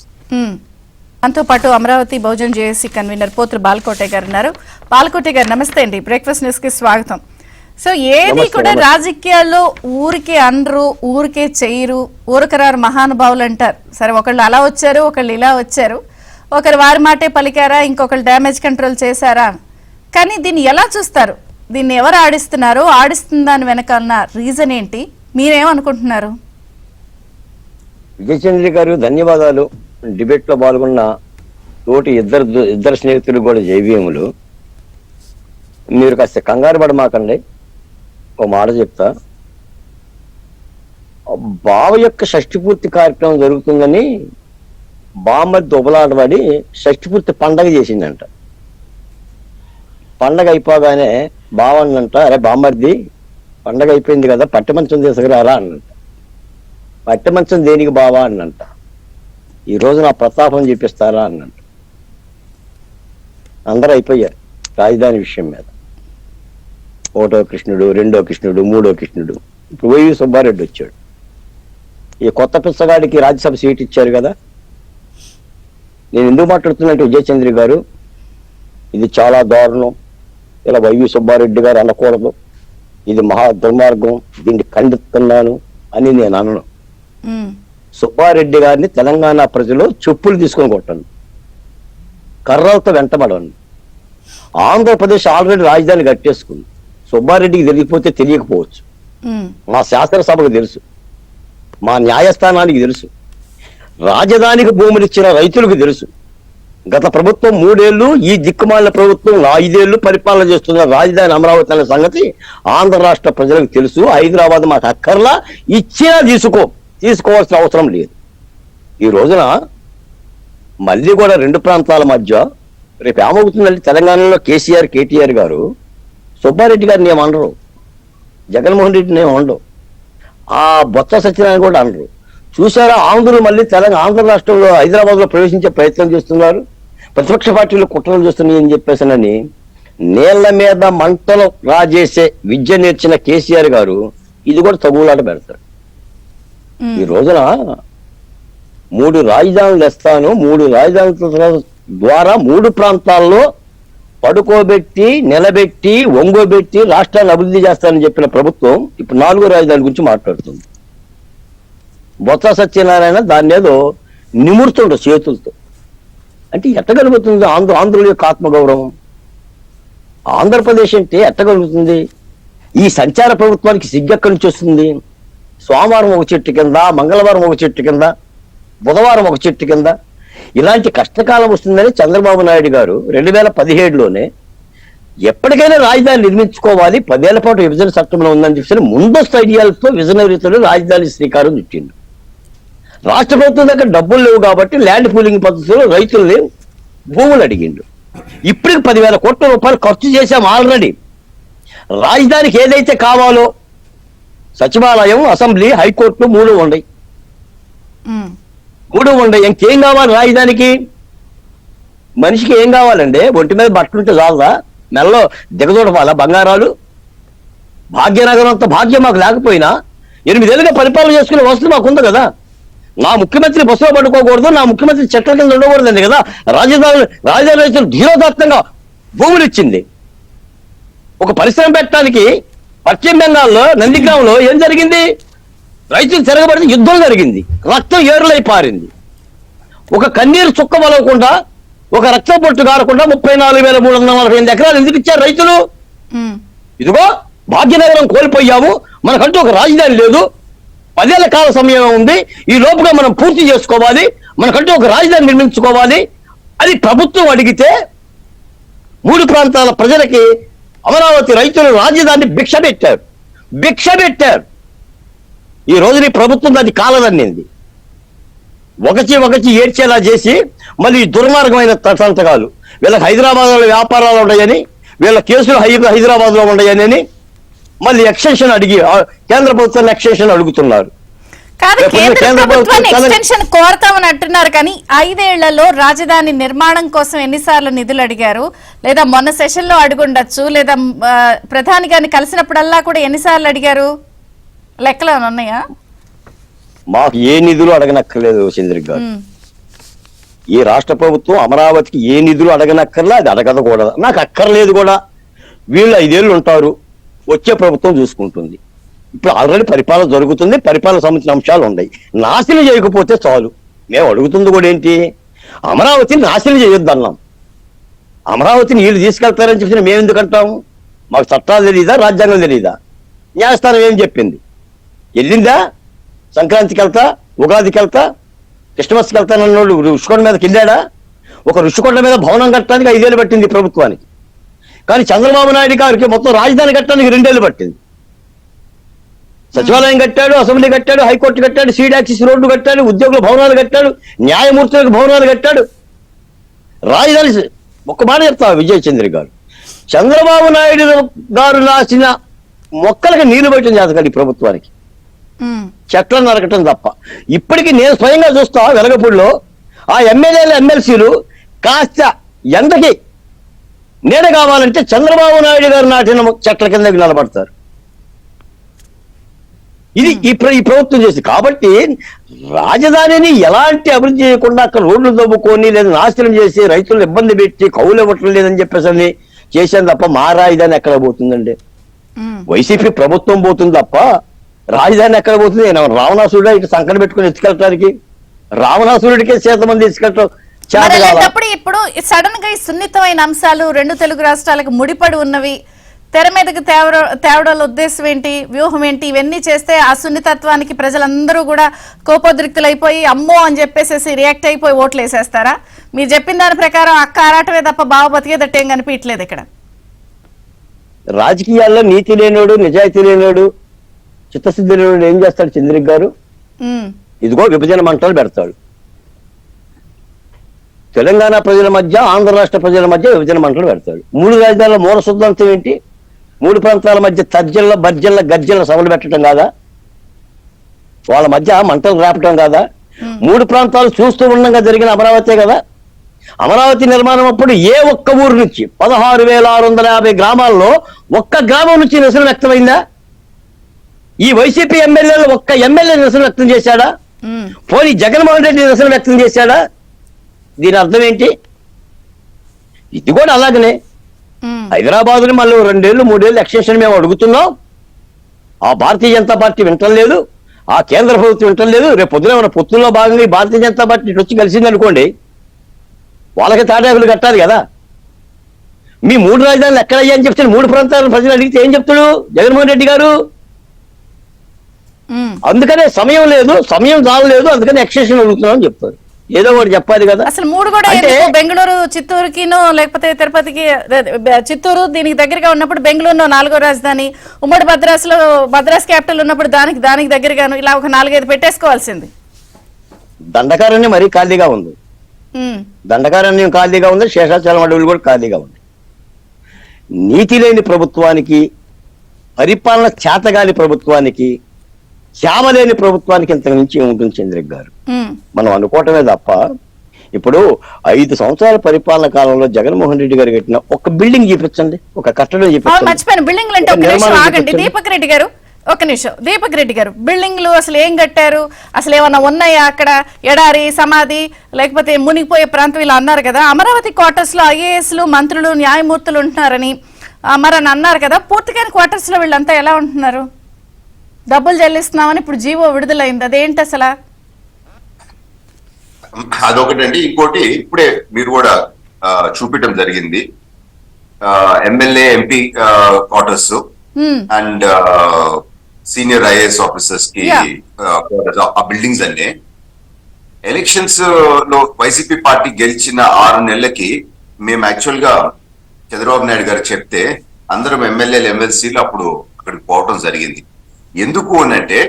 మనతో పాటు అమరావతి బహుజన్ జేఏసీ కన్వీనర్ పోతుల బాలకోటే గారు ఉన్నారు. బాలకోటే గారు నమస్తే అండి, బ్రేక్ఫాస్ట్ న్యూస్ కి స్వాగతం. సో ఏది కూడా రాజకీయాల్లో ఊరికే అనరు, ఊరికే చేయరు, ఊరకరారు మహానుభావులు అంటారు. సరే, ఒకళ్ళు అలా వచ్చారు, ఒకళ్ళు ఇలా వచ్చారు, ఒకరు వారి మాటే పలికారా, ఇంకొకరు డ్యామేజ్ కంట్రోల్ చేశారా. కానీ దీన్ని ఎలా చూస్తారు? దీన్ని ఎవరు ఆడిస్తున్నారు? ఆడిస్తున్న దాని వెనకాలన్న రీజన్ ఏంటి? మీరేమనుకుంటున్నారు? విజయచంద్ర గారు ధన్యవాదాలు. డిబేట్ లో పాల్గొన్న తోటి ఇద్దరు స్నేహితులు కూడా జైవీయములు. మీరు కాస్త కంగారు పడమాకండి, ఒక మాట చెప్తా. బావ యొక్క షష్ఠిపూర్తి కార్యక్రమం జరుగుతుందని బామ్మది దుబలాటపడి షష్ఠిపూర్తి పండగ చేసిందంట. పండగ అయిపోగానే బావన్నంట, అరే బామ్మర్ది పండగ అయిపోయింది కదా, పట్టె మంచం తీసుకురారా అన్నంట. పట్టె మంచం దేనికి బావా అన్నంట. ఈ రోజు నా ప్రతాపం చూపిస్తారా అన్నంట. అందరూ అయిపోయారు రాజధాని విషయం మీద. 1వ కృష్ణుడు, 2వ కృష్ణుడు, 3వ కృష్ణుడు. ఇప్పుడు వైవి సుబ్బారెడ్డి వచ్చాడు. ఈ కొత్త పిచ్చగాడికి రాజ్యసభ సీట్ ఇచ్చారు కదా. నేను ఎందుకు మాట్లాడుతున్నట్టు విజయచంద్రి గారు, ఇది చాలా దారుణం, ఇలా వైవి సుబ్బారెడ్డి గారు అనకూడదు, ఇది మహా దుర్మార్గం, దీన్ని ఖండిస్తున్నాను అని నేను అనను. సుబ్బారెడ్డి గారిని తెలంగాణ ప్రజలు చెప్పులు తీసుకొని కొట్టండి, కర్రలతో వెంటబడండి. ఆంధ్రప్రదేశ్ ఆల్రెడీ రాజధాని కట్టేసుకుంది. సుబ్బారెడ్డికి తెలియకపోతే తెలియకపోవచ్చు, మా శాసనసభకు తెలుసు, మా న్యాయస్థానానికి తెలుసు, రాజధానికి భూములు ఇచ్చిన రైతులకు తెలుసు. గత ప్రభుత్వం 3 ఏళ్లు, ఈ దిక్కుమాలిన ప్రభుత్వం 5 ఏళ్లు పరిపాలన చేస్తున్న రాజధాని అమరావతి అనే సంగతి ఆంధ్ర రాష్ట్ర ప్రజలకు తెలుసు. హైదరాబాద్ మాకు అక్కర్లా, ఇచ్చినా తీసుకోవాల్సిన అవసరం లేదు. ఈ రోజున మళ్ళీ కూడా 2 ప్రాంతాల మధ్య రేపు ఏమవుతుందంటే, తెలంగాణలో కేటీఆర్ గారు సుబ్బారెడ్డి గారిని ఏమనరు, జగన్మోహన్ రెడ్డిని ఏమనరు, ఆ బొత్స సత్యనారాయణ కూడా అనరు. చూసారా, ఆంధ్రులు మళ్ళీ ఆంధ్ర రాష్ట్రంలో హైదరాబాద్ లో ప్రవేశించే ప్రయత్నం చేస్తున్నారు, ప్రతిపక్ష పార్టీలు కుట్రలు చేస్తున్నాయి అని చెప్పేసానని నీళ్ల మీద మంటలు రాజేసే విద్య నేర్చిన కేసీఆర్ గారు ఇది కూడా తగులాట పెడతారు. ఈ రోజున 3 రాజధానులు ఇస్తాను, 3 రాజధానుల ద్వారా 3 ప్రాంతాల్లో పడుకోబెట్టి, నిలబెట్టి, ఒంగోబెట్టి రాష్ట్రాన్ని అభివృద్ధి చేస్తానని చెప్పిన ప్రభుత్వం ఇప్పుడు 4వ రాజధాని గురించి మాట్లాడుతుంది. బొత్స సత్యనారాయణ దాన్ని ఏదో నిమురుతుండ చేతులతో. అంటే ఎట్టగలుగుతుంది ఆంధ్రుల యొక్క ఆత్మగౌరవం? ఆంధ్రప్రదేశ్ అంటే ఎట్టగలుగుతుంది? ఈ సంచార ప్రభుత్వానికి సిగ్గెక్కడి నుంచి వస్తుంది? సోమవారం ఒక చెట్టు కింద, మంగళవారం ఒక చెట్టు కింద, బుధవారం ఒక చెట్టు కింద ఇలాంటి కష్టకాలం వస్తుందని చంద్రబాబు నాయుడు గారు 2017లోనే ఎప్పటికైనా రాజధాని నిర్మించుకోవాలి, 10 ఏళ్ల పాటు విభజన చట్టంలో ఉందని చెప్పి ముందస్తు ఐడియాలతో విజనరీతో రాజధాని శ్రీకారం చుట్టిండు. రాష్ట్ర ప్రభుత్వం దగ్గర డబ్బులు లేవు కాబట్టి ల్యాండ్ పూలింగ్ పద్ధతిలో రైతుల్ని భూములు అడిగిండు. ఇప్పటికి 10,000 కోట్ల రూపాయలు ఖర్చు చేశాం ఆల్రెడీ. రాజధానికి ఏదైతే కావాలో సచివాలయం, అసెంబ్లీ, హైకోర్టు 3 ఉన్నాయి. ఇంకేం కావాలి రాజధానికి? మనిషికి ఏం కావాలండి? ఒంటి మీద బట్టలుంటే చాలదా? మెల్లో దిగదూడపాలా బంగారాలు? భాగ్యనగరం అంత భాగ్యం మాకు లేకపోయినా 8 ఏళ్ళుగా పరిపాలన చేసుకునే వసతి మాకుంది కదా. నా ముఖ్యమంత్రి బస్సులో పడుకోకూడదు, నా ముఖ్యమంత్రి చెట్ల కింద ఉండకూడదండి కదా. రాజధాని రైతులు ధీరోదాత్తంగా భూములు ఇచ్చింది. ఒక పరిశ్రమ పెట్టడానికి పశ్చిమ బెంగాల్లో నందిగ్రామంలో ఏం జరిగింది? రైతులు తిరగబడితే యుద్ధం జరిగింది, రక్తం ఏరులై పారింది. ఒక కన్నీరు చుక్క వలవకుండా, ఒక రక్త పొట్టు కారకుండా 34,348 ఎకరాలు ఎందుకు ఇచ్చారు రైతులు? ఇదిగో భాగ్యనగరం కోల్పోయాము, మనకంటూ ఒక రాజధాని లేదు, 10 ఏళ్ల కాల సమయం ఉంది, ఈ లోపుగా మనం పూర్తి చేసుకోవాలి, మనకంటూ ఒక రాజధాని నిర్మించుకోవాలి అని ప్రభుత్వం అడిగితే 3 ప్రాంతాల ప్రజలకి అమరావతి రైతులు రాజధాని భిక్ష పెట్టారు. ఈ రోజు నీ ప్రభుత్వం దాన్ని కాలదన్నింది. ఒకచి ఏడ్చేలా చేసి మళ్ళీ దుర్మార్గమైన సంతకాలు. వీళ్ళకి హైదరాబాద్లో వ్యాపారాలు ఉన్నాయని, వీళ్ళ కేసులు హైదరాబాద్లో ఉన్నాయని మళ్ళీ ఎక్స్టెన్షన్ అడిగి కేంద్ర ప్రభుత్వాన్ని ఎక్స్టెన్షన్ అడుగుతున్నారు. కాదు, కేంద్ర ప్రభుత్వాన్ని ఎక్స్టెన్షన్ కోరతామని అంటున్నారు, కానీ 5 ఏళ్లలో రాజధాని నిర్మాణం కోసం ఎన్నిసార్లు నిధులు అడిగారు? లేదా మొన్న సెషన్ లో అడుగుండొచ్చు, లేదా ప్రధాని గారిని కలిసినప్పుడల్లా కూడా ఎన్నిసార్లు అడిగారు? లెక్కలు ఏమైనా ఉన్నాయా? మాకు ఏ నిధులు అడగనక్కర్లేదు చంద్రిక గారు. ఈ రాష్ట్ర ప్రభుత్వం అమరావతికి ఏ నిధులు అడగనక్కర్లా, అది అడగదు కూడా, నాకు అక్కర్లేదు కూడా. వీళ్ళు 5 ఏళ్ళు ఉంటారు, వచ్చే ప్రభుత్వం చూసుకుంటుంది. ఇప్పుడు ఆల్రెడీ పరిపాలన జరుగుతుంది, పరిపాలన సంబంధించిన అంశాలు ఉన్నాయి. నాశనం చేయకపోతే చాలు. మేము అడుగుతుంది కూడా ఏంటి? అమరావతిని నాశనం చేయొద్దన్నాం. అమరావతిని వీళ్ళు తీసుకెళ్తారని చెప్పి మేము ఎందుకు అంటాము? మాకు చట్టాలు తెలియదా, రాజ్యాంగం తెలియదా? న్యాయస్థానం ఏం చెప్పింది? వెళ్ళిందా? సంక్రాంతికి వెళ్తా, ఉగాదికి వెళ్తా, క్రిస్టమస్కి వెళ్తానన్నోళ్ళు ఋషికొండ మీదకి వెళ్ళాడా? ఒక ఋషికొండ మీద భవనం కట్టడానికి 5 ఏళ్ళు పట్టింది ప్రభుత్వానికి. కానీ చంద్రబాబు నాయుడు గారికి మొత్తం రాజధాని కట్టడానికి 2 ఏళ్ళు పట్టింది. సచివాలయం కట్టాడు, అసెంబ్లీ కట్టాడు, హైకోర్టు కట్టాడు, సీడ్ యాక్సిస్ రోడ్డు కట్టాడు, ఉద్యోగుల భవనాలు కట్టాడు, న్యాయమూర్తులకు భవనాలు కట్టాడు. రాజధాని ఒక్క మాట చెప్తా విజయ్ చంద్ర గారు, చంద్రబాబు నాయుడు గారు రాసిన మొక్కలకి నీళ్లు పెట్టడం చేతకాదు ఈ ప్రభుత్వానికి, చెట్లను నరకటం తప్ప. ఇప్పటికీ నేను స్వయంగా చూస్తా వెలగపూడిలో ఆ ఎమ్మెల్యేలు ఎమ్మెల్సీలు కాస్త ఎండకి నీడ కావాలంటే చంద్రబాబు నాయుడు గారు నాటిన చెట్ల కిందకి నిలబడతారు. ఇది ఈ ప్రభుత్వం చేసింది. కాబట్టి రాజధానిని ఎలాంటి అభివృద్ధి చేయకుండా అక్కడ రోడ్లు దవ్వుకొని లేదా నాశనం చేసి రైతులను ఇబ్బంది పెట్టి కౌలు ఇవ్వటం లేదని చెప్పేసి చేశాను తప్ప మా రాజధాని ఎక్కడ పోతుందండి? వైసీపీ ప్రభుత్వం పోతుంది తప్ప రాజధాని ఎక్కడ పోతుంది? రావణాసురుడు ఇటు సంకట పెట్టుకుని ఎత్తుకెళ్ళటానికి, రావణాసురుడికే 100 మంది ఎత్తుకెళ్ళటం. ఇప్పుడు సడన్ గా ఈ సున్నితమైన అంశాలు 2 తెలుగు రాష్ట్రాలకు ముడిపడి ఉన్నవి తెర మీదకి తేవడాల ఉద్దేశం ఏంటి, వ్యూహం ఏంటి? ఇవన్నీ చేస్తే ఆ సున్నితత్వానికి ప్రజలందరూ కూడా కోపోద్రిక్తులైపోయి అమ్మో అని చెప్పేసి రియాక్ట్ అయిపోయి ఓట్లు వేసేస్తారా? మీరు చెప్పిన దాని ప్రకారం అక్క ఆరాటమే తప్ప బావ బతికేదట్టు ఏం కనిపించలేదు ఇక్కడ. రాజకీయాల్లో నీతి లేనోడు, నిజాయితీ లేనోడు, చిత్తశుద్ధి లేనోడు ఏం చేస్తాడు చంద్రిక్ గారు? ఇదిగో విభజన మంటలు పెడతాడు. తెలంగాణ ప్రజల మధ్య, ఆంధ్ర రాష్ట్ర ప్రజల మధ్య విభజన మంటలు పెడతాడు. 3 రాజధానుల మూల సిద్ధాంతం ఏంటి? 3 ప్రాంతాల మధ్య తర్జల్ల బర్జల్ల గర్జల్ల సభలు పెట్టడం కాదా? వాళ్ళ మధ్య మంటలు రాపటం కాదా? 3 ప్రాంతాలు చూస్తూ ఉండగా జరిగిన అమరావతి కదా. అమరావతి నిర్మాణం అప్పుడు ఏ ఒక్క ఊరు నుంచి 16,650 గ్రామాల్లో ఒక్క గ్రామం నుంచి నిరసన వ్యక్తమైందా? ఈ వైసీపీ ఎమ్మెల్యేలు ఒక్క ఎమ్మెల్యే నిరసన వ్యక్తం చేశాడా? పోనీ జగన్మోహన్ రెడ్డి నిరసన వ్యక్తం చేశాడా? దీని అర్థం ఏంటి? ఇది కూడా అలాగనే హైదరాబాద్ ని మళ్ళీ 2 ఏళ్ళు 3 ఏళ్ళు ఎక్స్టెన్షన్ మేము అడుగుతున్నాం. ఆ భారతీయ జనతా పార్టీ వింటలేదు, ఆ కేంద్ర ప్రభుత్వం వింటలేదు. రేపు పొద్దున మన పొత్తుల్లో భాగంగా ఈ భారతీయ జనతా పార్టీ ఇటు వచ్చి కలిసింది అనుకోండి, వాళ్ళకి తాటాకులు కట్టాలి కదా. మీ 3 రాజధానులు ఎక్కడయ్యా అని చెప్తే 3 ప్రాంతాల ప్రజలు అడిగితే ఏం చెప్తాడు జగన్మోహన్ రెడ్డి గారు? అందుకనే సమయం లేదు, సమయం చాలలేదు, అందుకని ఎక్స్టెన్షన్ అడుగుతున్నాం అని చెప్తారు. ఏదో ఒకటి చెప్పాలి కదా. అసలు 3 కూడా బెంగళూరు చిత్తూరుకిను లేకపోతే తిరుపతికి, చిత్తూరు దీనికి దగ్గరగా ఉన్నప్పుడు బెంగళూరులో 4వ రాజధాని, ఉమ్మడి మద్రాస్ క్యాపిటల్ ఉన్నప్పుడు దానికి దగ్గరగాను ఇలా ఒక 4-5 పెట్టేసుకోవాల్సింది. దండకారణ్యం మరీ ఖాళీగా ఉంది, దండకారణ్యం ఖాళీగా ఉంది, శేషాచలం అడవులు కూడా ఖాళీగా ఉంది. నీతి లేని ప్రభుత్వానికి, పరిపాలన చేతగాని ప్రభుత్వానికి, శ్యామ లేని ప్రభుత్వానికి ఇంతకు మించి ఉంటుంది చంద్రిక్ గారు. మనం అనుకోవటమే తప్ప ఇప్పుడు 5 సంవత్సరాల పరిపాలన కాలంలో జగన్మోహన్ రెడ్డి గారు కట్టిన ఒక బిల్డింగ్ చూపించండి, ఒక కట్టడం చూపించండి. మర్చిపోయిన బిల్డింగ్ అంటే దీపక్ రెడ్డి గారు ఒక నిమిషం దీపక్ రెడ్డి గారు, బిల్డింగ్లు అసలు ఏం కట్టారు, అసలు ఏమన్నా ఉన్నాయా అక్కడ? ఎడారి, సమాధి, లేకపోతే మునిగిపోయే ప్రాంతం ఇలా అన్నారు కదా. అమరావతి క్వార్టర్స్ లో ఐఏఎస్లు, మంత్రులు, న్యాయమూర్తులు ఉంటున్నారని మరి అని అన్నారు కదా. పూర్తిగా క్వార్టర్స్ లో వీళ్ళంతా ఎలా ఉంటున్నారు? డబ్బులు చెల్లిస్తున్నామని ఇప్పుడు జీవో విడుదలైంది, అదేంటి అసలు? అదొకటండి. ఇంకోటి ఇప్పుడే మీరు కూడా చూపించడం జరిగింది, MLA MP quarters and senior IAS officers కి ఆ బిల్డింగ్స్ అన్ని. ఎలక్షన్స్ లో వైసీపీ పార్టీ గెలిచిన 6 నెలలకి మేము యాక్చువల్ గా చంద్రబాబు నాయుడు గారు చెప్తే అందరం ఎమ్మెల్యేలు, ఎమ్మెల్సీలు అప్పుడు అక్కడికి పోవడం జరిగింది. ఎందుకు అనంటే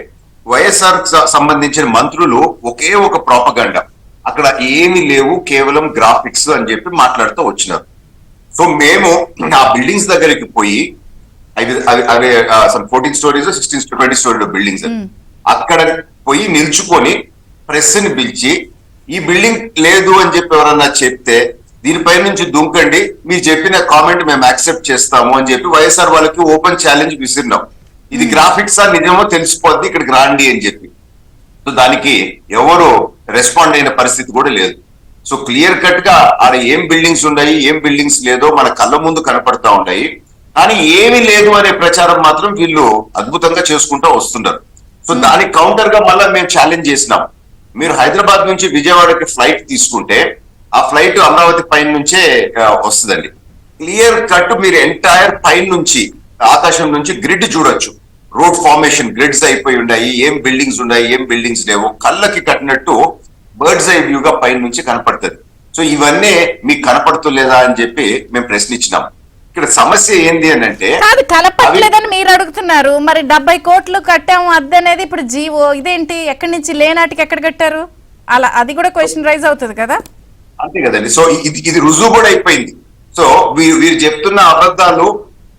వైఎస్ఆర్ సంబంధించిన మంత్రులు ఒకే ఒక ప్రాపగండా, అక్కడ ఏమీ లేవు, కేవలం గ్రాఫిక్స్ అని చెప్పి మాట్లాడుతూ వచ్చినారు. సో మేము ఆ బిల్డింగ్స్ దగ్గరికి పోయి, అవి 14 స్టోరీస్ 16 to 20 స్టోరీ బిల్డింగ్స్, అక్కడ పోయి నిల్చుకొని ప్రెస్ ని పిలిచి ఈ బిల్డింగ్ లేదు అని చెప్పి ఎవరన్నా చెప్తే దీనిపై నుంచి దుంకండి, మీరు చెప్పిన కామెంట్ మేము యాక్సెప్ట్ చేస్తాము అని చెప్పి వైఎస్ఆర్ వాళ్ళకి ఓపెన్ ఛాలెంజ్ విసిరినాం. ఇది గ్రాఫిక్సా నిజమో తెలిసిపోద్ది, ఇక్కడికి రాండి అని చెప్పి. సో దానికి ఎవరు రెస్పాండ్ అయిన పరిస్థితి కూడా లేదు. సో క్లియర్ కట్ గా ఆడ ఏం బిల్డింగ్స్ ఉన్నాయి, ఏం బిల్డింగ్స్ లేదో మన కళ్ళ ముందు కనపడతా ఉన్నాయి. కానీ ఏమీ లేదు అనే ప్రచారం మాత్రం వీళ్ళు అద్భుతంగా చేసుకుంటూ వస్తున్నారు. సో దానికి కౌంటర్ గా మళ్ళీ మేము ఛాలెంజ్ చేసినాం. మీరు హైదరాబాద్ నుంచి విజయవాడకి ఫ్లైట్ తీసుకుంటే ఆ ఫ్లైట్ అమరావతి పైన నుంచే వస్తుందండి. క్లియర్ కట్ మీరు ఎంటైర్ పైన నుంచి, ఆకాశం నుంచి గ్రిడ్ చూడొచ్చు. రోడ్ ఫార్మేషన్ గ్రిడ్స్ అయిపోయి ఉన్నాయి, ఏం బిల్డింగ్స్ ఉన్నాయి, ఏం బిల్డింగ్స్ లేవు, కళ్ళకి కట్టినట్టు బర్డ్స్ ఐ వ్యూగా పైన నుంచి కనపడుతుంది. సో ఇవన్నీ మీకు కనపడుతులేదా అని చెప్పి మేము ప్రశ్నించినాం. ఇక్కడ సమస్య ఏంది అని అంటే, కాదు కనపట్లేదని మీరు అడుగుతున్నారు. మరి 70 కోట్లు కట్టాము అద్దె అనేది ఇప్పుడు జీవో, ఇదేంటి ఎక్కడి నుంచి లేనాటికి ఎక్కడ కట్టారు? అలా అది కూడా క్వశ్చన్ రైజ్ అవుతుంది కదా. అంతే కదండి. సో ఇది రుజువు కూడా అయిపోయింది. సో వీరు చెప్తున్న అబద్ధాలు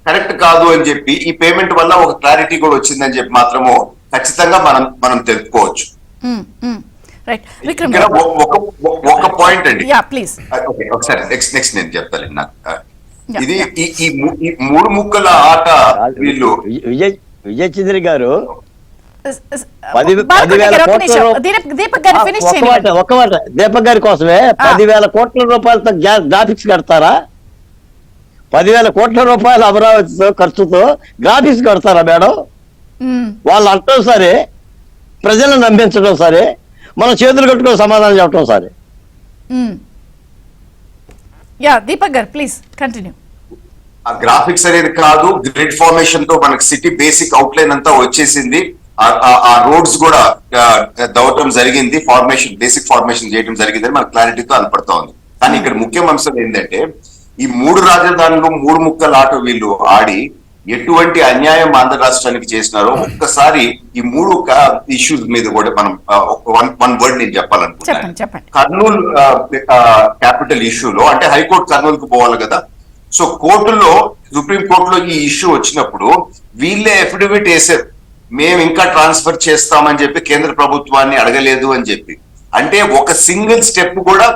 కరెక్ట్ కాదు అని చెప్పి ఈ పేమెంట్ వల్ల ఒక క్లారిటీ కూడా వచ్చిందని చెప్పి మాత్రము ఖచ్చితంగా మనం తెలుపుకోవచ్చు. ఒక పాయింట్ అండి, ఒకసారి నెక్స్ట్ నేను చెప్తాను. నాకు ఇది ఈ 3 ముక్కల ఆట వీళ్ళు. విజయ్ చంద్ర గారు దీపక్ గారి కోసమే 10,000 కోట్ల రూపాయలతో గ్రాఫిక్స్ కడతారా? 10,000 కోట్ల రూపాయల అమరావతితో ఖర్చుతో గ్రాఫిక్స్ కడతారా మేడం? వాళ్ళు అంటాం సరే, ప్రజలను నమ్మించడం సరే, మనం చేతులు కట్టుకుని సమాధానం చెప్పడం సరే. దీపక్ గారు ప్లీజ్ కంటిన్యూ. ఆ గ్రాఫిక్స్ అనేది కాదు, గ్రిడ్ ఫార్మేషన్ తో మనకి సిటీ బేసిక్ అవుట్లైన్ అంతా వచ్చేసింది. ఆ రోడ్స్ కూడా దవ్వటం జరిగింది, బేసిక్ ఫార్మేషన్ చేయడం జరిగిందని మనకు క్లారిటీతో కనపడతా ఉంది. కానీ ఇక్కడ ముఖ్య అంశం ఏంటంటే, ఈ 3 రాజధానులు 3 ముక్కల ఆట వీళ్ళు ఆడి ఎటువంటి అన్యాయం ఆంధ్ర రాష్ట్రానికి చేసినారో ఒక్కసారి ఈ 3 ఇష్యూస్ మీద కూడా మనం వన్ వర్డ్ నేను చెప్పాలనుకుంటున్నాను. కర్నూలు క్యాపిటల్ ఇష్యూలో, అంటే హైకోర్టు కర్నూలుకు పోవాలి కదా. సో కోర్టులో, సుప్రీం కోర్టులో ఈ ఇష్యూ వచ్చినప్పుడు వీళ్ళే అఫిడవిట్ వేసారు, మేము ఇంకా ట్రాన్స్ఫర్ చేస్తామని చెప్పి కేంద్ర ప్రభుత్వాన్ని అడగలేదు అని చెప్పి. అంటే ఒక సింగిల్ స్టెప్ కూడా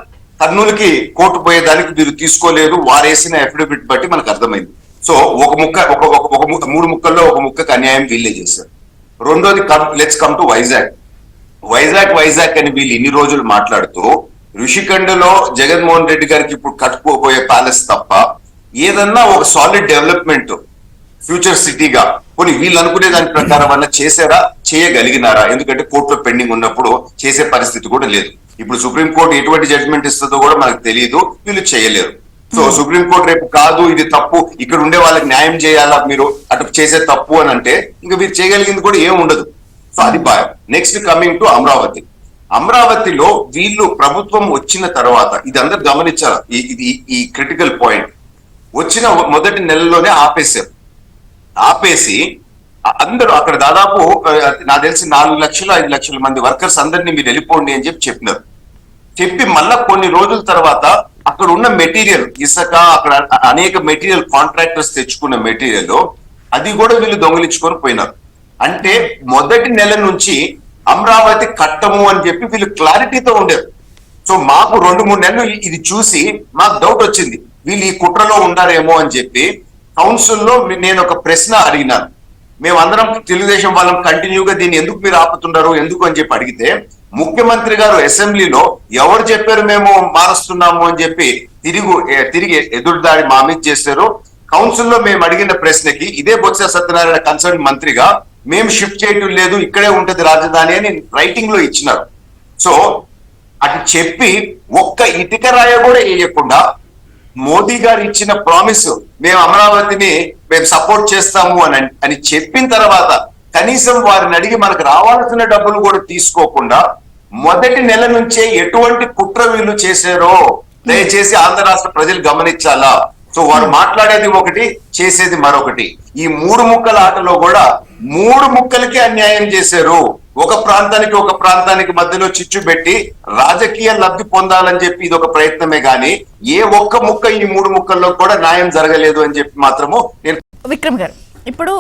కర్నూలుకి కోర్టు పోయేదానికి మీరు తీసుకోలేదు, వారేసిన అఫిడవిట్ బట్టి మనకు అర్థమైంది. సో ఒక 3 ముక్కల్లో ఒక ముక్కకు అన్యాయం వీళ్ళే చేశారు. రెండోది, లెట్స్ కమ్ టు వైజాగ్ అని వీళ్ళు ఇన్ని రోజులు మాట్లాడుతూ ఋషికొండలో జగన్మోహన్ రెడ్డి గారికి ఇప్పుడు కట్టుకోబోయే ప్యాలెస్ తప్ప ఏదన్నా ఒక సాలిడ్ డెవలప్మెంట్ ఫ్యూచర్ సిటీగా కొన్ని వీళ్ళు అనుకునే దాని ప్రకారం అన్న చేశారా, చేయగలిగినారా? ఎందుకంటే కోర్టులో పెండింగ్ ఉన్నప్పుడు చేసే పరిస్థితి కూడా లేదు. ఇప్పుడు సుప్రీంకోర్టు ఎటువంటి జడ్జిమెంట్ ఇస్తుందో కూడా మనకు తెలియదు, వీళ్ళు చేయలేరు. సో సుప్రీంకోర్టు రేపు కాదు ఇది తప్పు, ఇక్కడ ఉండే వాళ్ళకి న్యాయం చేయాలా, మీరు అటు చేసే తప్పు అని అంటే ఇంకా మీరు చేయగలిగింది కూడా ఏం ఉండదు. సో అది బాగా. నెక్స్ట్ కమింగ్ టు అమరావతిలో వీళ్ళు ప్రభుత్వం వచ్చిన తర్వాత, ఇది అందరు గమనించాలి, ఈ క్రిటికల్ పాయింట్, వచ్చిన మొదటి నెలలోనే ఆపేసి అందరూ అక్కడ దాదాపు నాకు తెలిసి 4 లక్షలు 5 లక్షల మంది వర్కర్స్ అందరినీ మీరు వెళ్ళిపోండి అని చెప్పినారు. చెప్పి మళ్ళా కొన్ని రోజుల తర్వాత అక్కడ ఉన్న మెటీరియల్, ఇసుక, అక్కడ అనేక మెటీరియల్ కాంట్రాక్టర్స్ తెచ్చుకున్న మెటీరియల్, అది కూడా వీళ్ళు దొంగిలించుకొని పోయినారు. అంటే మొదటి నెల నుంచి అమరావతి కట్టము అని చెప్పి వీళ్ళు క్లారిటీతో ఉండేది. సో మాకు 2-3 నెలలు ఇది చూసి మాకు డౌట్ వచ్చింది, వీళ్ళు ఈ కుట్రలో ఉన్నారేమో అని చెప్పి కౌన్సిల్లో నేను ఒక ప్రశ్న అడిగినాను. మేమందరం తెలుగుదేశం వాళ్ళం కంటిన్యూగా దీన్ని ఎందుకు మీరు ఆపుతున్నారు ఎందుకు అని చెప్పి అడిగితే ముఖ్యమంత్రి గారు అసెంబ్లీలో ఎవరు చెప్పారు మేము మారుస్తున్నాము అని చెప్పి తిరిగి ఎదురుదాడి మా మీద చేశారు. కౌన్సిల్లో మేము అడిగిన ప్రశ్నకి ఇదే బొత్స సత్యనారాయణ కన్సర్న్ మంత్రిగా మేము షిఫ్ట్ చేయటం లేదు ఇక్కడే ఉంటది రాజధాని అని రైటింగ్ లో ఇచ్చినారు. సో అటు చెప్పి ఒక్క ఇటుక రాయ కూడా వేయకుండా మోదీ గారు ఇచ్చిన ప్రామిస్ మేము అమరావతిని మేము సపోర్ట్ చేస్తాము అని చెప్పిన తర్వాత కనీసం వారిని అడిగి మనకు రావాల్సిన డబ్బులు కూడా తీసుకోకుండా మొదటి నెల నుంచే ఎటువంటి కుట్ర వీళ్ళు చేశారో దయచేసి ఆంధ్ర రాష్ట్ర ప్రజలు గమనించాలా. సో వారు మాట్లాడేది ఒకటి చేసేది మరొకటి. ఈ 3 ముక్కల ఆటలో కూడా 3 ముక్కలకి అన్యాయం చేశారు. ఒక ప్రాంతానికి మధ్యలో చిచ్చు పెట్టి రాజకీయ లబ్ధి పొందాలని చెప్పి ఇది ఒక ప్రయత్నమే గాని ఏ ఒక్క ముక్క ఈ 3 ముక్కల్లో కూడా న్యాయం జరగలేదు అని చెప్పి మాత్రము నేను. విక్రమ్ గారు, ఇప్పుడు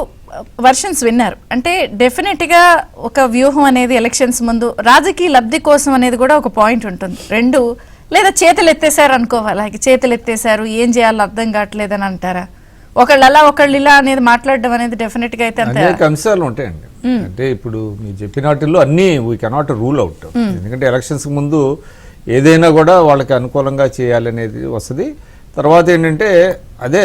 వర్షన్స్ విన్నారు అంటే డెఫినెట్ గా ఒక వ్యూహం అనేది ఎలక్షన్స్ ముందు రాజకీయ లబ్ధి కోసం అనేది కూడా ఒక పాయింట్ ఉంటుంది. 2 లేదా చేతులు ఎత్తేసారు అనుకోవాలి, చేతులు ఎత్తేసారు ఏం చేయాలో అర్థం కావట్లేదని అంటారా? ఒకళ్ళు అలా ఒకళ్ళు ఇలా అనేది మాట్లాడడం అనేది డెఫినెట్ గా అయితే అనేక అంశాలు ఉంటాయండి. అంటే ఇప్పుడు మీరు చెప్పిన వాటిల్లో అన్ని వీ కెనాట్ రూల్ అవుట్. ఎందుకంటే ఎలక్షన్స్ ముందు ఏదైనా కూడా వాళ్ళకి అనుకూలంగా చేయాలనేది వస్తుంది. తర్వాత ఏంటంటే అదే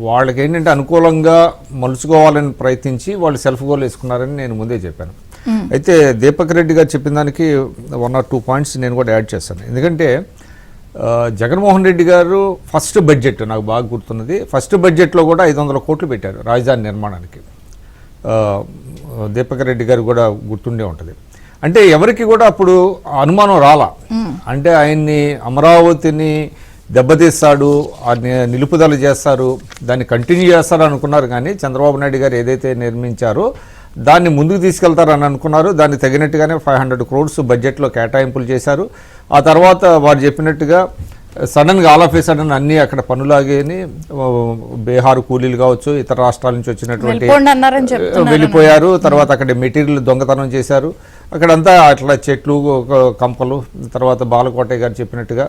వాళ్ళకి ఏంటంటే అనుకూలంగా మలుచుకోవాలని ప్రయత్నించి వాళ్ళు సెల్ఫ్ గోల్ వేసుకున్నారని నేను ముందే చెప్పాను. అయితే దీపక్ రెడ్డి గారు చెప్పిన దానికి 1 or 2 పాయింట్స్ నేను కూడా యాడ్ చేస్తాను. ఎందుకంటే జగన్మోహన్ రెడ్డి గారు ఫస్ట్ బడ్జెట్ నాకు బాగా గుర్తున్నది. ఫస్ట్ బడ్జెట్లో కూడా 500 కోట్లు పెట్టారు రాజధాని నిర్మాణానికి. దీపక్ రెడ్డి గారు కూడా గుర్తుండే ఉంటుంది. అంటే ఎవరికి కూడా అప్పుడు అనుమానం రాలా. అంటే ఆయన్ని అమరావతిని దెబ్బతీస్తాడు, నిలుపుదల చేస్తారు, దాన్ని కంటిన్యూ చేస్తారు అనుకున్నారు. కానీ చంద్రబాబు నాయుడు గారు ఏదైతే నిర్మించారో దాన్ని ముందుకు తీసుకెళ్తారని అనుకున్నారు. దాన్ని తగినట్టుగానే 500 crores బడ్జెట్లో కేటాయింపులు చేశారు. ఆ తర్వాత వారు చెప్పినట్టుగా సడన్గా ఆల్ ఆఫ్ ఏ సడన్ అన్ని అక్కడ పనులాగేని బీహార్ కూలీలు కావచ్చు ఇతర రాష్ట్రాల నుంచి వచ్చినటువంటి వెళ్ళిపోయారు. తర్వాత అక్కడ మెటీరియల్ దొంగతనం చేశారు. అక్కడంతా అట్లా చెట్లు కంపలు, తర్వాత బాలకోటయ్య గారు చెప్పినట్టుగా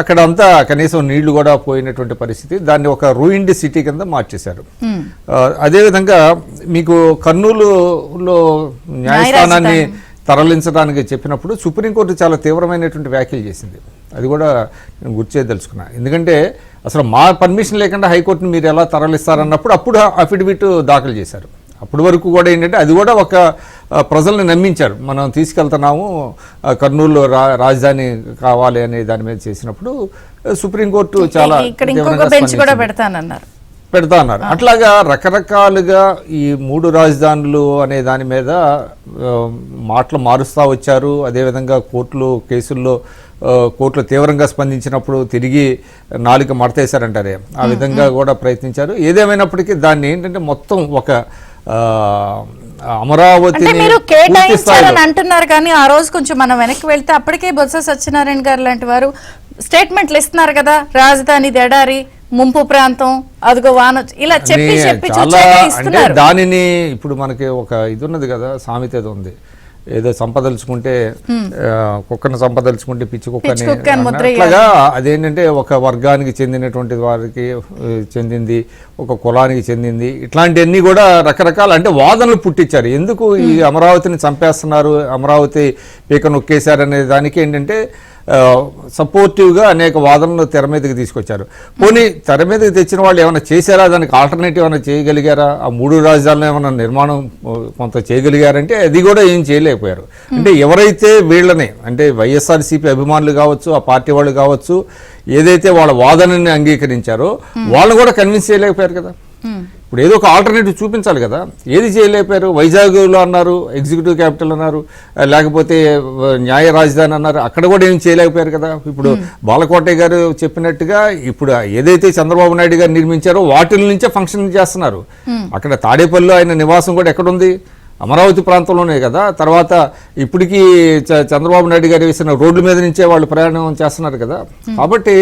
అక్కడంతా కనీసం నీళ్లు కూడా పోయినటువంటి పరిస్థితి. దాన్ని ఒక రూయిన్డ్ సిటీ కింద మార్చేశారు. అదేవిధంగా మీకు కర్నూలులో న్యాయస్థానాన్ని తరలించడానికి చెప్పినప్పుడు సుప్రీంకోర్టు చాలా తీవ్రమైనటువంటి వ్యాఖ్యలు చేసింది. అది కూడా నేను గుర్తు చేయదలుచుకున్నా. ఎందుకంటే అసలు మా పర్మిషన్ లేకుండా హైకోర్టుని మీరు ఎలా తరలిస్తారన్నప్పుడు అప్పుడు అఫిడవిట్ దాఖలు చేశారు. అప్పటి వరకు కూడా ఏంటంటే అది కూడా ఒక ప్రజల్ని నమ్మించారు, మనం తీసుకెళ్తున్నాము కర్నూలు రాజధాని కావాలి అనే దాని మీద చేసినప్పుడు సుప్రీంకోర్టు చాలా పెడతా అన్నారు. అట్లాగా రకరకాలుగా ఈ 3 రాజధానులు అనే దాని మీద మాటలు మారుస్తూ వచ్చారు. అదేవిధంగా కోర్టులు తీవ్రంగా స్పందించినప్పుడు తిరిగి నాలుక మడతేశారంటారే ఆ విధంగా కూడా ప్రయత్నించారు. ఏదేమైనప్పటికీ దాన్ని ఏంటంటే మొత్తం ఒక అమరావతి అంటున్నారు. కానీ ఆ రోజు కొంచెం మనం వెనక్కి వెళ్తే అప్పటికే బొత్స సత్యనారాయణ గారు లాంటి వారు స్టేట్మెంట్లు ఇస్తున్నారు కదా, రాజధాని ఎడారి ముంపు ప్రాంతం అదిగో వాన ఇలా చెప్పి దానిని ఇప్పుడు మనకి ఒక ఇది ఉన్నది కదా, సామెత ఏదో ఉంది, ఏదో సంపదలుచుకుంటే కుక్కను సంపదలుచుకుంటే పిచ్చి కుక్కని అట్లాగా. అదేంటంటే ఒక వర్గానికి చెందినటువంటి వారికి చెందింది, ఒక కులానికి చెందింది, ఇట్లాంటివన్నీ కూడా రకరకాల అంటే వాదనలు పుట్టించారు. ఎందుకు ఈ అమరావతిని చంపేస్తున్నారు, అమరావతి పీక నొక్కేశారు అనే దానికి ఏంటంటే సపోర్టివ్గా అనేక వాదనలు తెర మీదకి తీసుకొచ్చారు. పోనీ తెర మీదకి తెచ్చిన వాళ్ళు ఏమైనా చేశారా, దానికి ఆల్టర్నేటివ్ ఏమైనా చేయగలిగారా, ఆ 3 రాజధానులు ఏమైనా నిర్మాణం కొంత చేయగలిగారంటే అది కూడా ఏం చేయలేకపోయారు. అంటే ఎవరైతే వీళ్ళని అంటే వైఎస్ఆర్సీపీ అభిమానులు కావచ్చు, ఆ పార్టీ వాళ్ళు కావచ్చు, ఏదైతే వాళ్ళ వాదనని అంగీకరించారో వాళ్ళని కూడా కన్విన్స్ చేయలేకపోయారు కదా. ఇప్పుడు ఏదో ఒక ఆల్టర్నేటివ్ చూపించాలి కదా, ఏది చేయలేకపోయారు. వైజాగ్లో అన్నారు, ఎగ్జిక్యూటివ్ క్యాపిటల్ అన్నారు, లేకపోతే న్యాయ రాజధాని అన్నారు, అక్కడ కూడా ఏం చేయలేకపోయారు కదా. ఇప్పుడు బాలకోటయ్య గారు చెప్పినట్టుగా ఇప్పుడు ఏదైతే చంద్రబాబు నాయుడు గారు నిర్మించారో వాటి నుంచే ఫంక్షన్ చేస్తున్నారు. అక్కడ తాడేపల్లిలో ఆయన నివాసం కూడా ఎక్కడుంది, అమరావతి ప్రాంతంలోనే కదా. తర్వాత ఇప్పటికీ చంద్రబాబు నాయుడు గారు వేసిన రోడ్ల మీద నుంచే వాళ్ళు ప్రయాణం చేస్తున్నారు కదా. కాబట్టి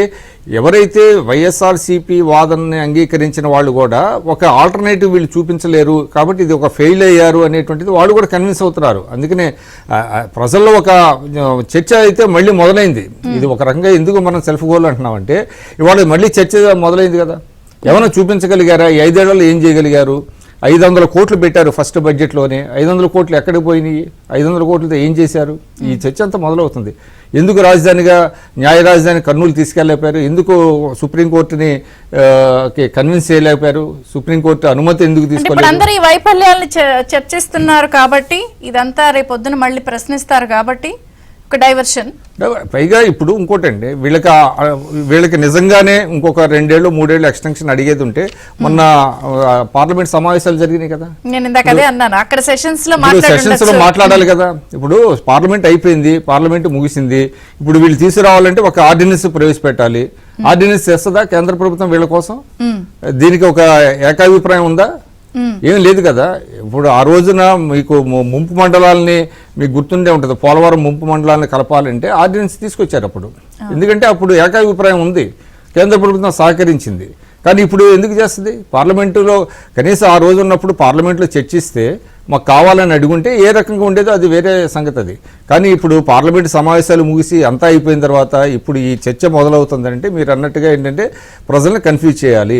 ఎవరైతే వైఎస్ఆర్సీపీ వాదనని అంగీకరించిన వాళ్ళు కూడా ఒక ఆల్టర్నేటివ్ వీళ్ళు చూపించలేరు, కాబట్టి ఇది ఒక ఫెయిల్ అయ్యారు అనేటువంటిది వాళ్ళు కూడా కన్విన్స్ అవుతున్నారు. అందుకనే ప్రజల్లో ఒక చర్చ అయితే మళ్ళీ మొదలైంది. ఇది ఒక రకంగా ఎందుకు మనం సెల్ఫ్ గోల్ అంటున్నామంటే ఇవాళ మళ్ళీ చర్చ మొదలైంది కదా. ఏమైనా చూపించగలిగారా, 5 ఏళ్లలో ఏం చేయగలిగారు, 500 కోట్లు పెట్టారు ఫస్ట్ బడ్జెట్లోనే. 500 కోట్లు ఎక్కడికి పోయినాయి? 500 కోట్లతో ఏం చేశారు? ఈ చర్చ అంతా మొదలవుతుంది. ఎందుకు రాజధానిగా న్యాయ రాజధాని కర్నూలు తీసుకెళ్ళలేపారు? ఎందుకు సుప్రీంకోర్టుని కన్విన్స్ చేయలేకపోయారు? సుప్రీంకోర్టు అనుమతి ఎందుకు ఇప్పుడు తీసుకోలేదు? అందరూ ఈ వైఫల్యాలను చర్చిస్తున్నారు కాబట్టి, ఇదంతా రేపొద్దున మళ్ళీ ప్రశ్నిస్తారు కాబట్టి ఒక డైవర్షన్. పైగా ఇప్పుడు ఇంకోటండి, వీళ్ళకి నిజంగానే ఇంకొక 2 ఏళ్ళు 3 ఏళ్ళు ఎక్స్టెన్షన్ అడిగేది ఉంటే మొన్న పార్లమెంట్ సమావేశాలు జరిగినాయి కదా. నేను ఇందాక అదే అన్నాను, అక్కడ సెషన్స్ లో మాట్లాడాలి కదా. ఇప్పుడు పార్లమెంట్ అయిపోయింది, పార్లమెంట్ ముగిసింది. ఇప్పుడు వీళ్ళు తీసుకురావాలంటే ఒక ఆర్డినెన్స్ ప్రవేశపెట్టాలి. ఆర్డినెన్స్ చేస్తుందా కేంద్ర ప్రభుత్వం వీళ్ళ కోసం? దీనికి ఒక ఏకాభిప్రాయం ఉందా? ఏం లేదు కదా. ఇప్పుడు ఆ రోజున మీకు ముంపు మండలాలని మీకు గుర్తుండే ఉంటుంది, పోలవరం ముంపు మండలాన్ని కలపాలంటే ఆర్డినెన్స్ తీసుకొచ్చారు అప్పుడు. ఎందుకంటే అప్పుడు ఏకాభిప్రాయం ఉంది, కేంద్ర ప్రభుత్వం సహకరించింది. కానీ ఇప్పుడు ఎందుకు చేస్తుంది? పార్లమెంటులో కనీసం ఆ రోజు ఉన్నప్పుడు పార్లమెంట్లో చర్చిస్తే మాకు కావాలని అడుగుంటే ఏ రకంగా ఉండేదో అది వేరే సంగతి అది. కానీ ఇప్పుడు పార్లమెంట్ సమావేశాలు ముగిసి అంతా అయిపోయిన తర్వాత ఇప్పుడు ఈ చర్చ మొదలవుతుందంటే మీరు అన్నట్టుగా ఏంటంటే ప్రజల్ని కన్ఫ్యూజ్ చేయాలి.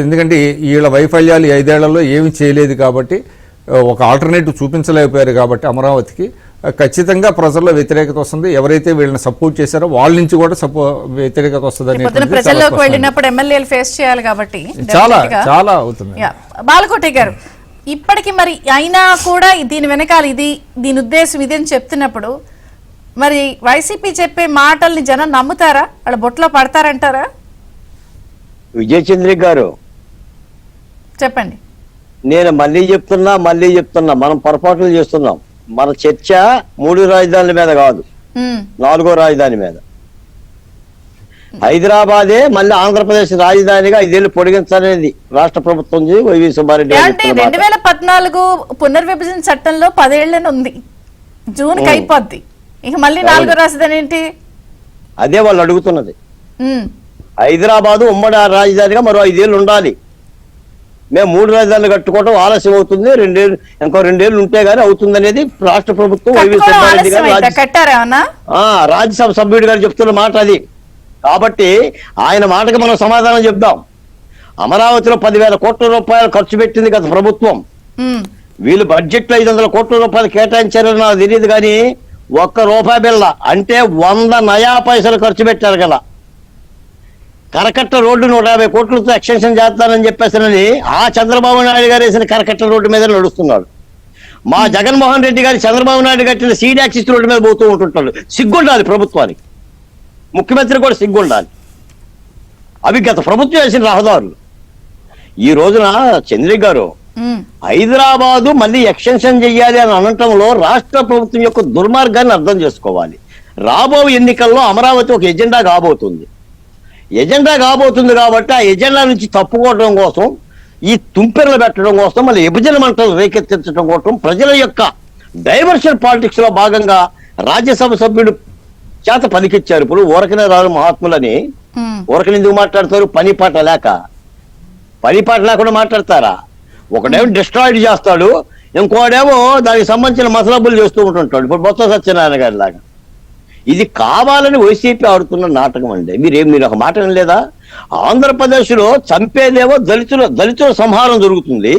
ఎందుకంటే వీళ్ళ వైఫల్యాలు 5 ఏళ్లలో ఏమి చేయలేదు కాబట్టి, ఒక ఆల్టర్నేటివ్ చూపించలేకపోయారు కాబట్టి అమరావతికి ఖచ్చితంగా ప్రజల్లో వ్యతిరేకత వస్తుంది. ఎవరైతే వీళ్ళని సపోర్ట్ చేశారో వాళ్ళ నుంచి కూడా వ్యతిరేకత వస్తుంది. ప్రజల్లోకి వెళ్ళినప్పుడు ఎమ్మెల్యేలు ఫేస్ చేయాలి కాబట్టి చాలా అవుతుంది. బాలకోటి గారు, ఇప్పటికి మరి అయినా కూడా దీని వెనకాల దీని ఉద్దేశం ఇది అని చెప్తున్నప్పుడు మరి వైసీపీ చెప్పే మాటల్ని జనం నమ్ముతారా? వాళ్ళ బొట్లో పడతారంటారా? విజయ చంద్ర గారు చెప్పండి. నేను మళ్ళీ చెప్తున్నా మనం పొరపాట్లు చేస్తున్నాం. మన చర్చ 3 రాజధానుల మీద కాదు, 4వ రాజధాని మీద. హైదరాబాదే మళ్ళీ ఆంధ్రప్రదేశ్ రాజధానిగా 5 ఏళ్లు పొడిగించాలనేది రాష్ట్ర ప్రభుత్వం వైవి సుబ్బారెడ్డి. 2014 పునర్విభజన చట్టంలో 10 ఏళ్ళని ఉంది, జూన్ కి అయిపోద్ది. ఇక మళ్ళీ 4వ రాజధాని ఏంటి? అదే వాళ్ళు అడుగుతున్నది. హైదరాబాదు ఉమ్మడి రాజధానిగా మరో 5 ఏళ్ళు ఉండాలి. మేము 3 రాజధానులు కట్టుకోవడం ఆలస్యం అవుతుంది, ఇంకో 2 ఏళ్ళు ఉంటే గానీ అవుతుంది అనేది రాష్ట్ర ప్రభుత్వం వైవి సుబ్బారెడ్డి గారు రాజ్యసభ సభ్యుడి గారు చెప్తున్న మాట అది. కాబట్టి ఆయన మాటకి మనం సమాధానం చెప్దాం. అమరావతిలో 10,000 కోట్ల రూపాయలు ఖర్చు పెట్టింది గత ప్రభుత్వం. వీళ్ళు బడ్జెట్ లో 500 కోట్ల రూపాయలు కేటాయించారని నాకు తెలియదు, కానీ ₹1 బిళ్ళ అంటే 100 నయా పైసలు ఖర్చు పెట్టారు కదా. కరకట్ట రోడ్డు 150 కోట్లతో ఎక్స్టెన్షన్ చేస్తానని చెప్పేసనని ఆ చంద్రబాబు నాయుడు గారు వేసిన కరకట్ట రోడ్డు మీద నడుస్తున్నాడు. మా జగన్మోహన్ రెడ్డి గారు చంద్రబాబు నాయుడు కట్టిన సీడ్ యాక్సిస్ రోడ్డు మీద పోతూ ఉంటుంటాడు. సిగ్గుండాలి ప్రభుత్వానికి, ముఖ్యమంత్రి కూడా సిగ్గుండాలి. అవి గత ప్రభుత్వం వేసిన రహదారులు. ఈ రోజున చంద్రిక గారు హైదరాబాదు మళ్ళీ ఎక్స్టెన్షన్ చెయ్యాలి అని అనటంలో రాష్ట్ర ప్రభుత్వం యొక్క దుర్మార్గాన్ని అర్థం చేసుకోవాలి. రాబో ఎన్నికల్లో అమరావతి ఒక ఎజెండా కాబోతుంది కాబట్టి ఆ ఎజెండా నుంచి తప్పుకోవడం కోసం, ఈ తుంపెరలు పెట్టడం కోసం, మళ్ళీ విభజన మంటలు రేకెత్తించడం కోసం ప్రజల యొక్క డైవర్షన్ పాలిటిక్స్ లో భాగంగా రాజ్యసభ సభ్యుడు చేత పలికిచ్చారు. ఇప్పుడు ఊరకనే రారు మహాత్ములని, ఊరకని ఎందుకు మాట్లాడతారు? పని పాట లేకుండా మాట్లాడతారా? ఒకడేమో డిస్ట్రాయిడ్ చేస్తాడు, ఇంకోడేమో దానికి సంబంధించిన మసలబులు చేస్తూ ఉంటుంటాడు. ఇప్పుడు బొత్స సత్యనారాయణ గారి లాగా. ఇది కావాలని వైసీపీ ఆడుతున్న నాటకం అండి. మీరు ఒక మాట లేదా? ఆంధ్రప్రదేశ్ లో చంపేదేవో దళితుల సంహారం జరుగుతుంది,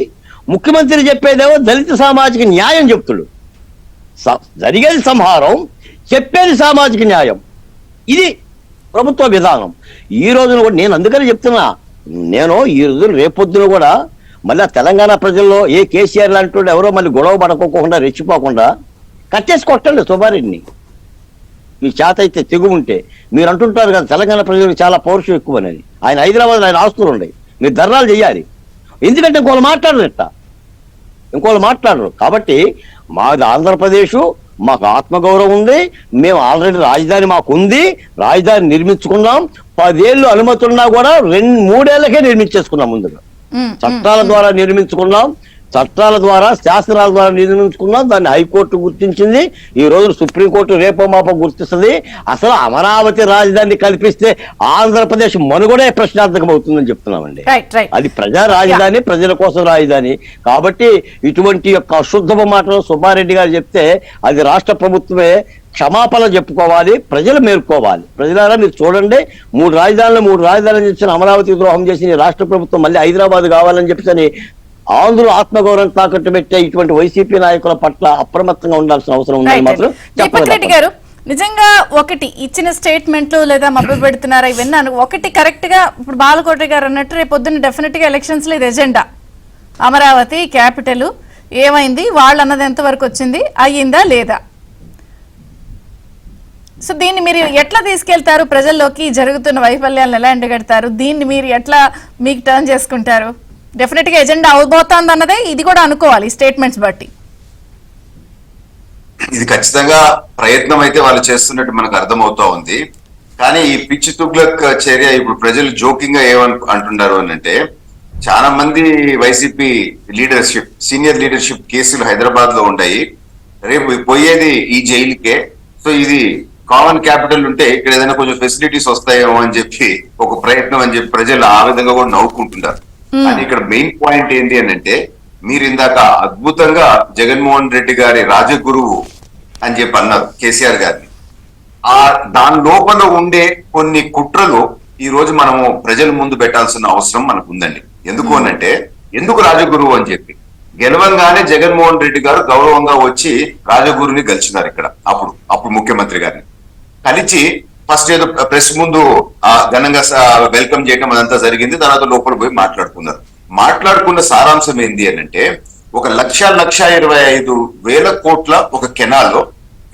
ముఖ్యమంత్రి చెప్పేదేవో దళిత సామాజిక న్యాయం చెప్తుడు. జరిగేది సంహారం, చెప్పేది సామాజిక న్యాయం. ఇది ప్రభుత్వ విధానం. ఈ రోజున కూడా నేను అందుకని చెప్తున్నా, నేను ఈ రోజున రేపొద్దున కూడా మళ్ళీ తెలంగాణ ప్రజల్లో ఏ కేసీఆర్ లాంటి ఎవరో మళ్ళీ గొడవ పడుకోకుండా రెచ్చిపోకుండా కట్టేసి కొట్టండి సుబ్బారెడ్డిని. మీ చేత అయితే తెగు ఉంటే. మీరు అంటుంటారు కదా తెలంగాణ ప్రజలకు చాలా పౌరుషం ఎక్కువ అనేది. ఆయన హైదరాబాద్ ఆయన ఆస్తులు ఉన్నాయి, మీరు ధర్నాలు చేయాలి. ఎందుకంటే ఇంకోళ్ళు మాట్లాడరు. కాబట్టి మాది ఆంధ్రప్రదేశ్, మాకు ఆత్మగౌరవం ఉంది, మేము ఆల్రెడీ రాజధాని మాకు ఉంది, రాజధాని నిర్మించుకున్నాం. 10 ఏళ్ళు అనుమతి ఉన్నా కూడా 2-3 ఏళ్లకే నిర్మించేసుకున్నాం. ముందుగా చట్టాల ద్వారా నిర్మించుకున్నాం, చట్టాల ద్వారా శాసనాల ద్వారా నిర్మించుకున్నాం. దాన్ని హైకోర్టు గుర్తించింది, ఈ రోజు సుప్రీంకోర్టు రేపో మాపో గుర్తిస్తుంది. అసలు అమరావతి రాజధాని కల్పిస్తే ఆంధ్రప్రదేశ్ మనుగడే ప్రశ్నార్థకం అవుతుందని చెప్తున్నామండి. అది ప్రజా రాజధాని, ప్రజల కోసం రాజధాని. కాబట్టి ఇటువంటి యొక్క అశుద్ధమ మాటలు సుబ్బారెడ్డి గారు చెప్తే అది రాష్ట్ర ప్రభుత్వమే క్షమాపణ చెప్పుకోవాలి, ప్రజలు మేల్కోవాలి. ప్రజలారా మీరు చూడండి, 3 రాజధానులు చేసిన అమరావతి ద్రోహం చేసి రాష్ట్ర ప్రభుత్వం మళ్ళీ హైదరాబాద్ కావాలని చెప్పేసి ఆంధ్రుల ఆత్మగౌరవం తాకట్టు పెట్టే ఇటువంటి వైసీపీ నాయకుల పట్ల అప్రమత్తంగా ఉండాల్సిన అవసరం ఉందని మాత్రం దీపక్ రెడ్డి గారు, నిజంగా ఒకటి ఇచ్చిన స్టేట్మెంట్లు లేదా మభ్య పెడుతున్నారా ఇవన్నీ ఒకటి కరెక్ట్ గా ఇప్పుడు బాలకోట గారు అన్నట్టు రేపు పొద్దున్న డెఫినెట్ గా ఎలక్షన్స్ లో ఇది ఎజెండా. అమరావతి క్యాపిటల్ ఏమైంది, వాళ్ళు అన్నది ఎంత వరకు వచ్చింది, అయ్యిందా లేదా? సో దీన్ని మీరు ఎట్లా తీసుకెళ్తారు ప్రజల్లోకి? జరుగుతున్న వైఫల్యాలను ఎలా ఎండగడతారు? దీన్ని మీరు ఎట్లా మీకు టర్న్ చేసుకుంటారు? డెఫినెట్ గా ఎజెండా అవబోతోంది అన్నదే ఇది కూడా అనుకోవాలి స్టేట్మెంట్స్ బట్టి. ఇది ఖచ్చితంగా ప్రయత్నం అయితే వాళ్ళు చేస్తున్నట్టు మనకు అర్థమవుతా ఉంది. కానీ ఈ పిచ్చి తుగ్లక్ చర్య ఇప్పుడు ప్రజలు జోకింగ్ గా అంటున్నారు అని అంటే, చాలా మంది వైసీపీ లీడర్షిప్, సీనియర్ లీడర్షిప్ కేసులు హైదరాబాద్ లో ఉన్నాయి. రేపు పోయేది ఈ జైలుకే. సో ఇది కామన్ క్యాపిటల్ ఉంటే ఇక్కడ ఏదైనా కొంచెం ఫెసిలిటీస్ వస్తాయేమో అని చెప్పి ఒక ప్రయత్నం అని చెప్పి ప్రజలు ఆ విధంగా కూడా నవ్వుకుంటున్నారు. కానీ ఇక్కడ మెయిన్ పాయింట్ ఏంటి అని అంటే, మీరు ఇందాక అద్భుతంగా జగన్మోహన్ రెడ్డి గారి రాజగురువు అని చెప్పి అన్నారు కేసీఆర్ గారిని. దాని లోపల ఉండే కొన్ని కుట్రలు ఈ రోజు మనము ప్రజల ముందు పెట్టాల్సిన అవసరం మనకు ఉందండి. ఎందుకు అనంటే, ఎందుకు రాజగురువు అని చెప్పి గెలవంగానే జగన్మోహన్ రెడ్డి గారు గౌరవంగా వచ్చి రాజగురుని గెలిచినారు ఇక్కడ. అప్పుడు ముఖ్యమంత్రి గారిని కలిసి ఫస్ట్ ఏదో ప్రెస్ ముందు ఘనంగా వెల్కమ్ చేయడం అదంతా జరిగింది. తర్వాత లోపల పోయి మాట్లాడుకున్న సారాంశం ఏంది అని అంటే, 1,25,000 కోట్ల ఒక కెనాల్లో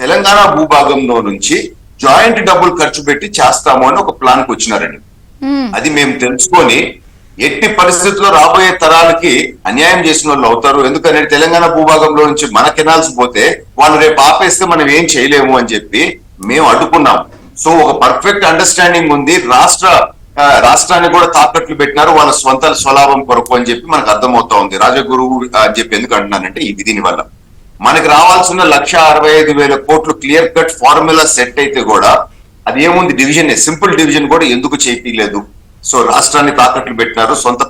తెలంగాణ భూభాగంలో నుంచి జాయింట్ డబ్బులు ఖర్చు పెట్టి చేస్తాము అని ఒక ప్లాన్ కి వచ్చినారండి. అది మేము తెలుసుకొని ఎట్టి పరిస్థితుల్లో రాబోయే తరాలకి అన్యాయం చేసిన వాళ్ళు అవుతారు. ఎందుకంటే తెలంగాణ భూభాగంలో నుంచి మన కెనాల్స్ పోతే వాళ్ళు రేపు ఆపేస్తే మనం ఏం చేయలేము అని చెప్పి మేము అడ్డుకున్నాం. సో ఒక పర్ఫెక్ట్ అండర్స్టాండింగ్ ఉంది. రాష్ట్రాన్ని కూడా తాకట్లు పెట్టినారు వాళ్ళ స్వలాభం కొరకు అని చెప్పి మనకు అర్థమవుతా ఉంది. రాజగురువు అని చెప్పి ఎందుకు అంటున్నానంటే, ఇది దీని వల్ల మనకి రావాల్సిన 1,65,000 కోట్లు క్లియర్ కట్ ఫార్ములా సెట్ అయితే కూడా అది ఏముంది, డివిజన్, సింపుల్ డివిజన్ కూడా ఎందుకు చేయలేదు. సో రాష్ట్రాన్ని తాకట్లు పెట్టినారు, సొంత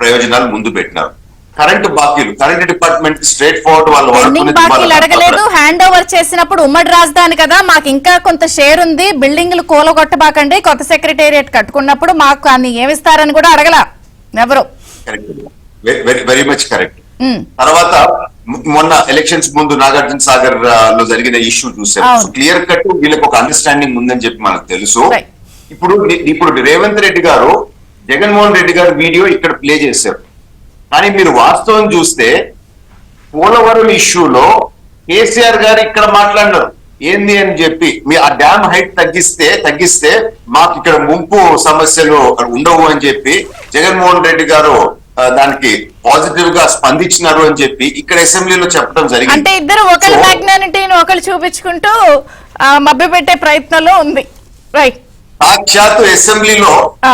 ప్రయోజనాలు ముందు పెట్టినారు. కరెంటు బాకీలు, కరెంట్ డిపార్ట్మెంట్ స్ట్రేట్ ఫార్వర్డ్ వాళ్ళు అడగలేదు. హ్యాండ్ ఓవర్ చేసినప్పుడు ఉమ్మడి రాజధాని కదా, మాకు ఇంకా కొంత షేర్ ఉంది, బిల్డింగ్లు కూలగొట్టబాకండి, కొత్త సెక్రటేరియట్ కట్టుకున్నప్పుడు మాకు అన్ని ఏమిస్తారని కూడా అడగల ఎవరు. Very much correct. తర్వాత మొన్న ఎలక్షన్స్ ముందు నాగార్జున సాగర్ లో జరిగిన ఇష్యూ చూసాం. క్లియర్ కట్ వీళ్ళకి ఒక అండర్స్టాండింగ్ ఉందని చెప్పి మనకు తెలుసు. ఇప్పుడు రేవంత్ రెడ్డి గారు జగన్మోహన్ రెడ్డి గారు వీడియో ఇక్కడ ప్లే చేశారు. కానీ మీరు వాస్తవం చూస్తే పోలవరం ఇష్యూలో కేసీఆర్ గారు ఇక్కడ మాట్లాడినారు. ఏంది అని చెప్పి, మీ ఆ డ్యామ్ హైట్ తగ్గిస్తే మాకు ఇక్కడ ముంపు సమస్యలు ఉండవు అని చెప్పి జగన్మోహన్ రెడ్డి గారు దానికి పాజిటివ్ గా స్పందించినారు అని చెప్పి ఇక్కడ అసెంబ్లీలో చెప్పడం జరిగింది. అంటే ఇద్దరు ఒకరి మ్యాగ్నానిటీని ఒకరు చూపించుకుంటూ మభ్య పెట్టే ప్రయత్నంలో ఉంది. రైట్. సాక్షాత్తు అసెంబ్లీలో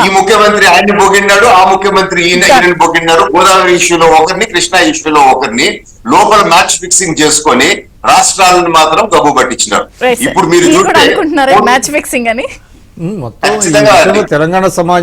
ఈ ముఖ్యమంత్రి ఆయన్ని పొగిడినాడు, ఆ ముఖ్యమంత్రి ఈయనని పొగిడినారు. గోదావరి ఇష్యూలో ఒకరిని, కృష్ణా ఇష్యూలో ఒకరిని లోపల మ్యాచ్ ఫిక్సింగ్ చేసుకొని రాష్ట్రాలను మాత్రం గబ్బు పట్టించినారు. ఇప్పుడు మీరు మ్యాచ్ ఫిక్సింగ్ అని మొత్తం తెలంగాణ సమాజం